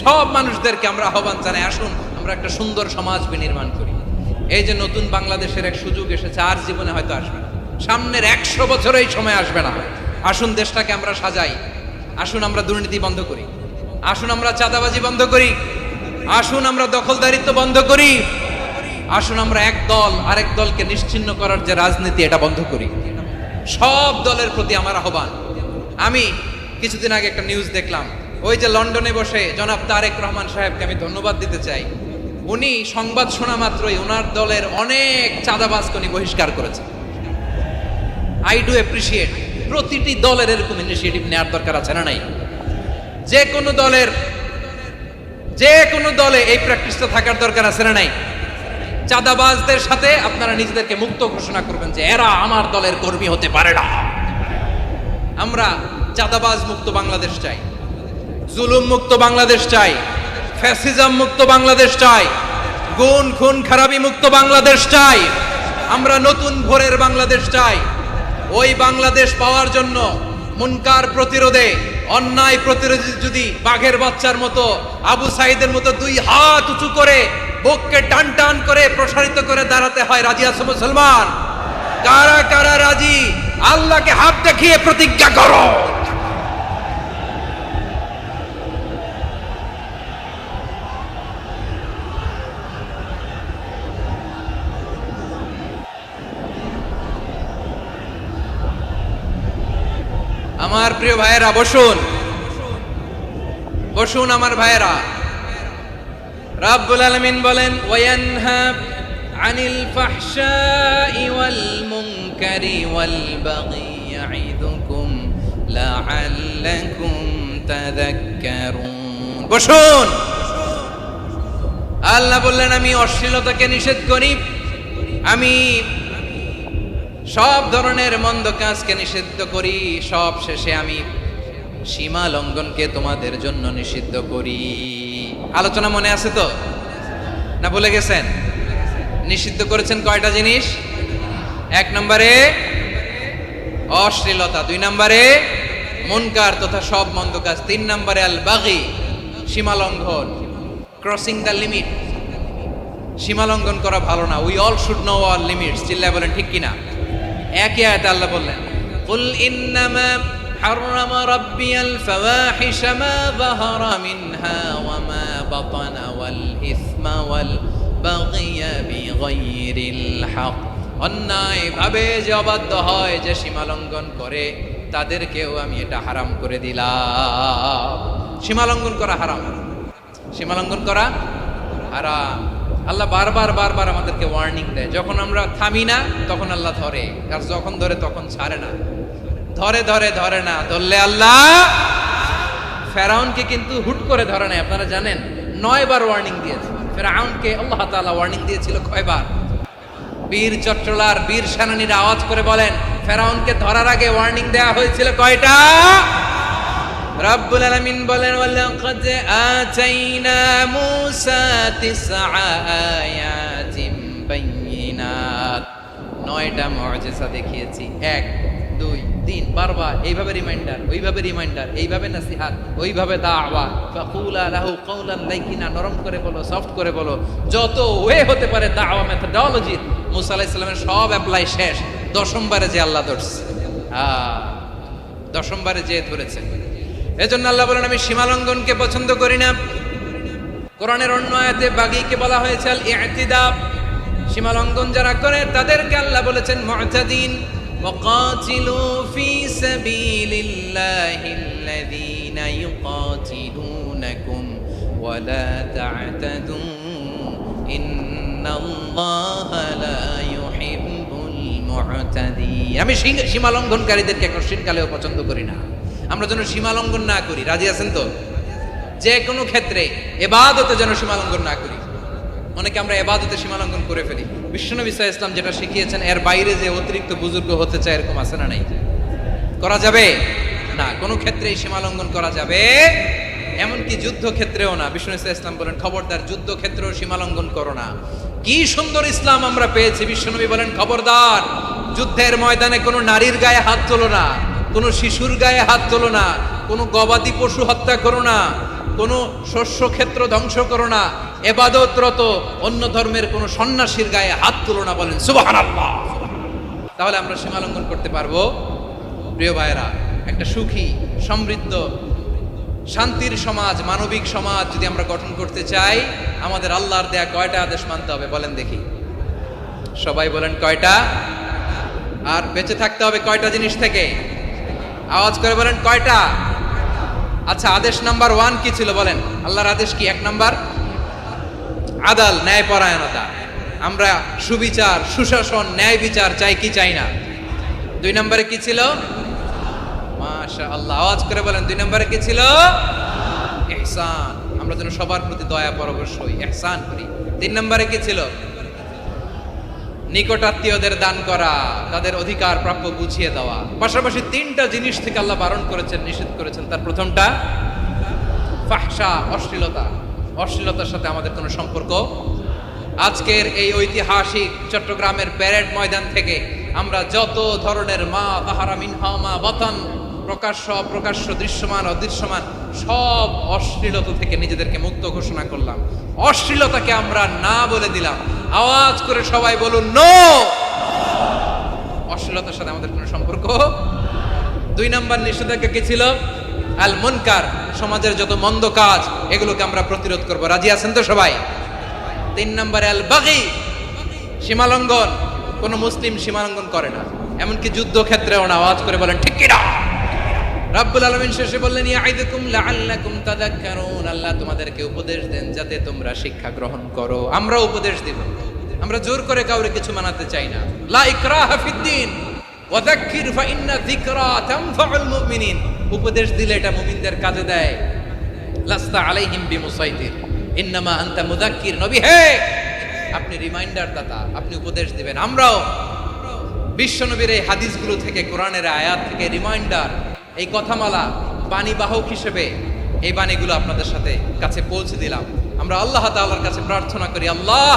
সব মানুষদেরকে আমরা আহ্বান জানাই, আসুন আমরা একটা সুন্দর সমাজ বিনির্মাণ করি। এই যে নতুন বাংলাদেশের এক সুযোগ এসেছে, আর জীবনে হয়তো আসবে না, সামনের 100 বছর এই সময় আসবে না। আসুন দেশটাকে আমরা সাজাই, আসুন আমরা দুর্নীতি বন্ধ করি, আসুন আমরা চাঁদাবাজি বন্ধ করি, আসুন আমরা দখলদারিত্ব বন্ধ করি, আসুন আমরা এক দল আরেক দলকে নিশ্চিহ্ন করার যে রাজনীতি, এটা বন্ধ করি। সব দলের প্রতি আমার আহ্বান। আমি কিছুদিন আগে একটা নিউজ দেখলাম, ওই যে লন্ডনে বসে জনাব তারেক রহমান সাহেবকে আমি ধন্যবাদ দিতে চাই। উনি সংবাদ শোনা মাত্রই ওনার দলের অনেক চাঁদাবাজকে উনি বহিষ্কার করেছেন। I do appreciate. প্রতিটি দলের এরকম ইনিশিয়েটিভ নেওয়ার দরকার আছে না নাই? যে কোনো দলে এই প্র্যাকটিসটা থাকার দরকার আছে না নাই? চাঁদাবাজদের সাথে আপনারা নিজেদেরকে মুক্ত ঘোষণা করবেন যে এরা আমার দলের কর্মী হতে পারে না। আমরা চাঁদাবাজ মুক্ত বাংলাদেশ চাই, জুলুম মুক্ত বাংলাদেশ চাই, ফ্যাসিজম মুক্ত বাংলাদেশ চাই, গুণ খুন খারাপি মুক্ত বাংলাদেশ চাই। আমরা নতুন ভোরের বাংলাদেশ চাই। ওই বাংলাদেশ পাওয়ার জন্য মুনকার প্রতিরোধে, অন্যায় প্রতিরোধে যদি বাঘের বাচ্চার মতো, আবু সাইদের মতো 2 হাত উঁচু করে বুককে টান টান করে প্রসারিত করে দাঁড়াতে হয়, রাজি আছো মুসলমান? কারা কারা রাজি? আল্লাহকে হাত দেখিয়ে প্রতিজ্ঞা করো। আমার প্রিয় ভাইয়েরা, বসুন বসুন আমার ভাইয়েরা। রাব্বুল আলামিন বলেন, ওয়ায়ানহা আনিল ফাহশাই ওয়াল মুনকারি ওয়াল বাগি ইয়াইদুকুম লাআল্লাকুম তাযাক্কারুন। বসুন। আল্লাহ বললেন, আমি অশ্লীলতাকে নিষেধ করি, আমি সব ধরনের মন্দ কাজকে নিষিদ্ধ করি, সব শেষে আমি সীমা লঙ্ঘনকে তোমাদের জন্য নিষিদ্ধ করি। আলোচনা মনে আছে তো? না ভুলে গেছেন? নিষিদ্ধ করেছেন কয়টা জিনিস? 1 নম্বরে অশ্লীলতা, 2 নম্বরে মুনকার তথা সব মন্দ কাজ, 3 নম্বরে আল বাগি, সীমা লঙ্ঘন, ক্রসিং দ্য লিমিট। সীমা লঙ্ঘন করা ভালো না। We all should know our limits. চিল্লায় বলেন ঠিক কিনা? একই আয়াতে আল্লাহ বললেন, কুল ইন্নামা হাররামা রাব্বিয়াল ফাওয়াহিশা মা যাহারা মিনহা ওয়া মা বাতানা ওয়াল ইসমা ওয়াল বাগিয়া বিগাইরিল হক। অন্যায় ভাবে যে অবাধ্য হয়, যে সীমা লঙ্ঘন করে, তাদেরকেও আমি এটা হারাম করে দিলাম। সীমা লঙ্ঘন করা হারাম, সীমা লঙ্ঘন করা হারাম। আল্লাহ বারবার বারবার আমাদেরকে ওয়ার্নিং দেয়। যখন আমরা থামি না, তখন আল্লাহ ধরে, আর যখন ধরে তখন ছাড়ে না। ধরে ধরে ধরে না, ধরলে আল্লাহ। ফেরাউনকে কিন্তু হুট করে ধরে নাই, আপনারা জানেন 9 বার ওয়ার্নিং দিয়েছে। ফেরাউনকে আল্লাহ তাআলা ওয়ার্নিং দিয়েছিল কয়বার? বীর চট্টলার বীর সেনানীরা আওয়াজ করে বলেন, ফেরাউনকে ধরার আগে ওয়ার্নিং দেয়া হয়েছিল কয়টা? রাব্বুল আলামিন বলেন, ওয়ালাকাদ আতাইনা মূসা 9 আয়াতিন বাইয়িনাত। 9টা মুজিজা দেখিয়েছি। 1 2 3 বারবার এইভাবে রিমাইন্ডার, ওইভাবে রিমাইন্ডার, এইভাবে নসিহত, ওইভাবে দাওয়া। ফাকুলা লাহু কাওলান লাইকিনা, নরম করে বলো, সফট করে বলো, যত ওয়ে হতে পারে দাওয়া মেথডোলজি। মূসা আলাইহিস সালামের সব অ্যাপ্লাই শেষ। 10ম বারে যে আল্লাহ ধরছে, 10ম বারে যে ধরেছে। এজন্য আল্লাহ বলেন, আমি সীমা লঙ্ঘনকে পছন্দ করি না। কোরআনের অন্য আয়াতে বাগীকে বলা হয়েছে আল ইতিদা, সীমা লঙ্ঘন যারা করে তাদেরকে আল্লাহ বলেছেন মু'তাদিন। ওয়াকাতিলু ফি সাবিলিল্লাহিল্লাযীনা ইউকাতিলুনাকুম ওয়া লা তা'তাদু ইন্নাল্লাহা লা ইউহিব্বুল মু'তাদিন। আমি সীমা লঙ্ঘনকারীদেরকে কোশ্চিনকালেও পছন্দ করি না। আমরা যেন সীমা লঙ্ঘন না করি, রাজি আছেন তো? যে কোনো ক্ষেত্রে ইবাদতে যেন সীমা লঙ্ঘন না করি। অনেকে আমরা ইবাদতে সীমা লঙ্ঘন করে ফেলি। বিশ্বনবী সাল্লাল্লাহু আলাইহি ওয়াসাল্লাম যেটা শিখিয়েছেন এর বাইরে যে অতিরিক্ত বুজুর্গ হতে চায় এরকম আছে না নাই? করা যাবে না, কোনো ক্ষেত্রেই সীমা লঙ্ঘন করা যাবে, এমনকি যুদ্ধ ক্ষেত্রেও না। বিশ্বনবী সাল্লাল্লাহু আলাইহি ওয়াসাল্লাম বলেন খবরদার যুদ্ধ ক্ষেত্রেও সীমা লঙ্ঘন করো না। কি সুন্দর ইসলাম আমরা পেয়েছি। বিশ্বনবী বলেন খবরদার যুদ্ধের ময়দানে কোনো নারীর গায়ে হাত তোলো না, কোনো শিশুর গায়ে হাত তোলো না, কোনো গবাদি পশু হত্যা করো না, কোনো শস্য ক্ষেত্র ধ্বংস করো না, ইবাদতরত অন্য ধর্মের কোনো সন্ন্যাসীর গায়ে হাত তোলো না। বলেন সুবহানাল্লাহ। তাহলে আমরা সীমা লঙ্ঘন করতে পারবো। প্রিয় ভাইরা, একটা সুখী সমৃদ্ধ শান্তির সমাজ, মানবিক সমাজ যদি আমরা গঠন করতে চাই, আমাদের আল্লাহর দেয়া কয়টা আদেশ মানতে হবে বলেন দেখি? সবাই বলেন কয়টা? আর বেঁচে থাকতে হবে কয়টা জিনিস থেকে? আওয়াজ করে বলেন কয়টা? আচ্ছা, আদেশ নাম্বার 1 কি ছিল বলেন? আল্লাহর আদেশ কি? 1 নাম্বার আদাল, ন্যায়পরায়ণতা। আমরা সুবিচার, সুশাসন, ন্যায় বিচার চাই কি চাই না? 2 নম্বরে কি ছিল? মাশাআল্লাহ, আওয়াজ করে বলেন 2 নম্বরে কি ছিল? ইহসান। আমরা যেন সবার প্রতি দয়া পরবশ হই, ইহসান করি। 3 নম্বরে কি ছিল? নিকটাত্মীয়দের দান করা, তাদের অধিকার প্রাপ্য বুঝিয়ে দেওয়া। পাশাপাশি 3টা জিনিস থেকে আল্লাহ বারণ করেছেন, নিষেধ করেছেন। তার প্রথমটা ফাহশা, অশ্লীলতা। অশ্লীলতার সাথে আমাদের কোনো সম্পর্ক। আজকের এই ঐতিহাসিক চট্টগ্রামের প্যারেড ময়দান থেকে আমরা যত ধরনের মা তাহারা মিনহা মা বাতান, প্রকাশ্য অপ্রকাশ্য, দৃশ্যমান অদৃশ্যমান, সব অশ্লীলতা থেকে নিজেদেরকে মুক্ত ঘোষণা করলাম। অশ্লীলতাকে আমরা না বলে দিলাম। আওয়াজ করে সবাই বলুন নো। অশ্লীলতার সাথে আমাদের কোনো সম্পর্ক। 2 নম্বর নিষেধাজ্ঞা কি ছিল? আল মুনকার, সমাজের যত মন্দ কাজ এগুলোকে আমরা প্রতিরোধ করব। রাজি আছেন তো সবাই? 3 নম্বরে আল বাগি, সীমালঙ্ঘন। কোন মুসলিম সীমালঙ্ঘন করে না, এমনকি যুদ্ধ ক্ষেত্রেও না। আওয়াজ করে বলেন ঠিক কি না? রাব্বুল আলামিন শেষে বললেন ইয়াইদুকুম লাআল্লাকুম তাযাক্কারুন। আল্লাহ তোমাদেরকে উপদেশ দেন যাতে তোমরা শিক্ষা গ্রহণ করো। আমরা উপদেশ দেব, আমরা জোর করে কাউরে কিছু মানাতে চাই না। লা ইকরাহা ফিদ্দিন ওয়া যাক্কির ফা ইন্না যিকরা তানফাউল মুমিনিন। উপদেশ দিলে এটা মুমিনদের কাজে দেয়। লাস্তা আলাইহিম বিমুসাইতির ইন্নামা আনতা মুযাক্কির। নবী হে, আপনি রিমাইন্ডার দাতা, আপনি উপদেশ দিবেন। আমরাও বিশ্বনবীর এই হাদিসগুলো থেকে, কোরআনের আয়াত থেকে রিমাইন্ডার, এই কথামালা বাণীবাহক হিসেবে এই বাণীগুলো আপনাদের সাথে কাছে পৌঁছে দিলাম। আমরা আল্লাহ তাআলার কাছে প্রার্থনা করি, আল্লাহ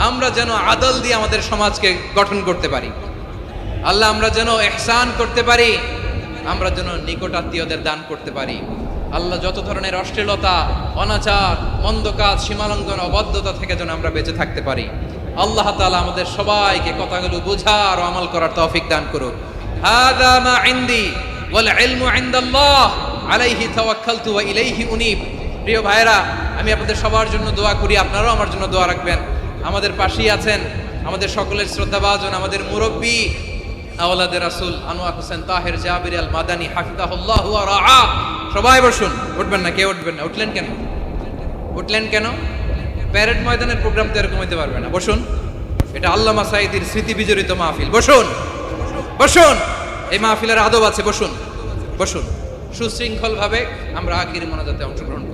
আমরা যেন আদল দিয়ে আমাদের সমাজকে গঠন করতে পারি। আল্লাহ আমরা যেন ইহসান করতে পারি, আমরা যেন নিকটাত্মীয়দের দান করতে পারি। আল্লাহ যত ধরনের অশ্লীলতা, অনাচার, মন্দ কাজ, সীমালঙ্ঘন, অবাধ্যতা থেকে যেন আমরা বেঁচে থাকতে পারি। আল্লাহ তাআলা আমাদের সবাইকে কথাগুলো বোঝার ও আমল করার তৌফিক দান করুন। হাযা মা ইনদি ওয়াল ইলমু ইনদাল্লাহ আলাইহি তাওয়াক্কালতু ওয়া ইলাইহি উনীব। প্রিয় ভাইরা, আমি আপনাদের সবার জন্য দোয়া করি, আপনারাও আমার জন্য দোয়া রাখবেন। আমাদের পাশেই আছেন আমাদের সকলের শ্রদ্ধাভাজন, আমাদের মুরব্বী আওলাদে রাসূল আনোয়ার হোসেন তাহের জাবির আল মাদানী হাফিজাহুল্লাহ ওয়া রাআ। সবাই বসুন। উঠবেন না? কেউ উঠবেন না? উঠলেন কেন? উঠলেন কেন? প্যারেড ময়দানের প্রোগ্রাম তো এরকম হইতে পারবে না। বসুন, এটা আল্লামা সাঈদীর স্মৃতি বিজড়িত মাহফিল। বসুন, বসুন, এই মাহফিলের আদব আছে। বসুন, বসুন। সুশৃঙ্খল ভাবে আমরা আখির মোনাজাতে অংশগ্রহণ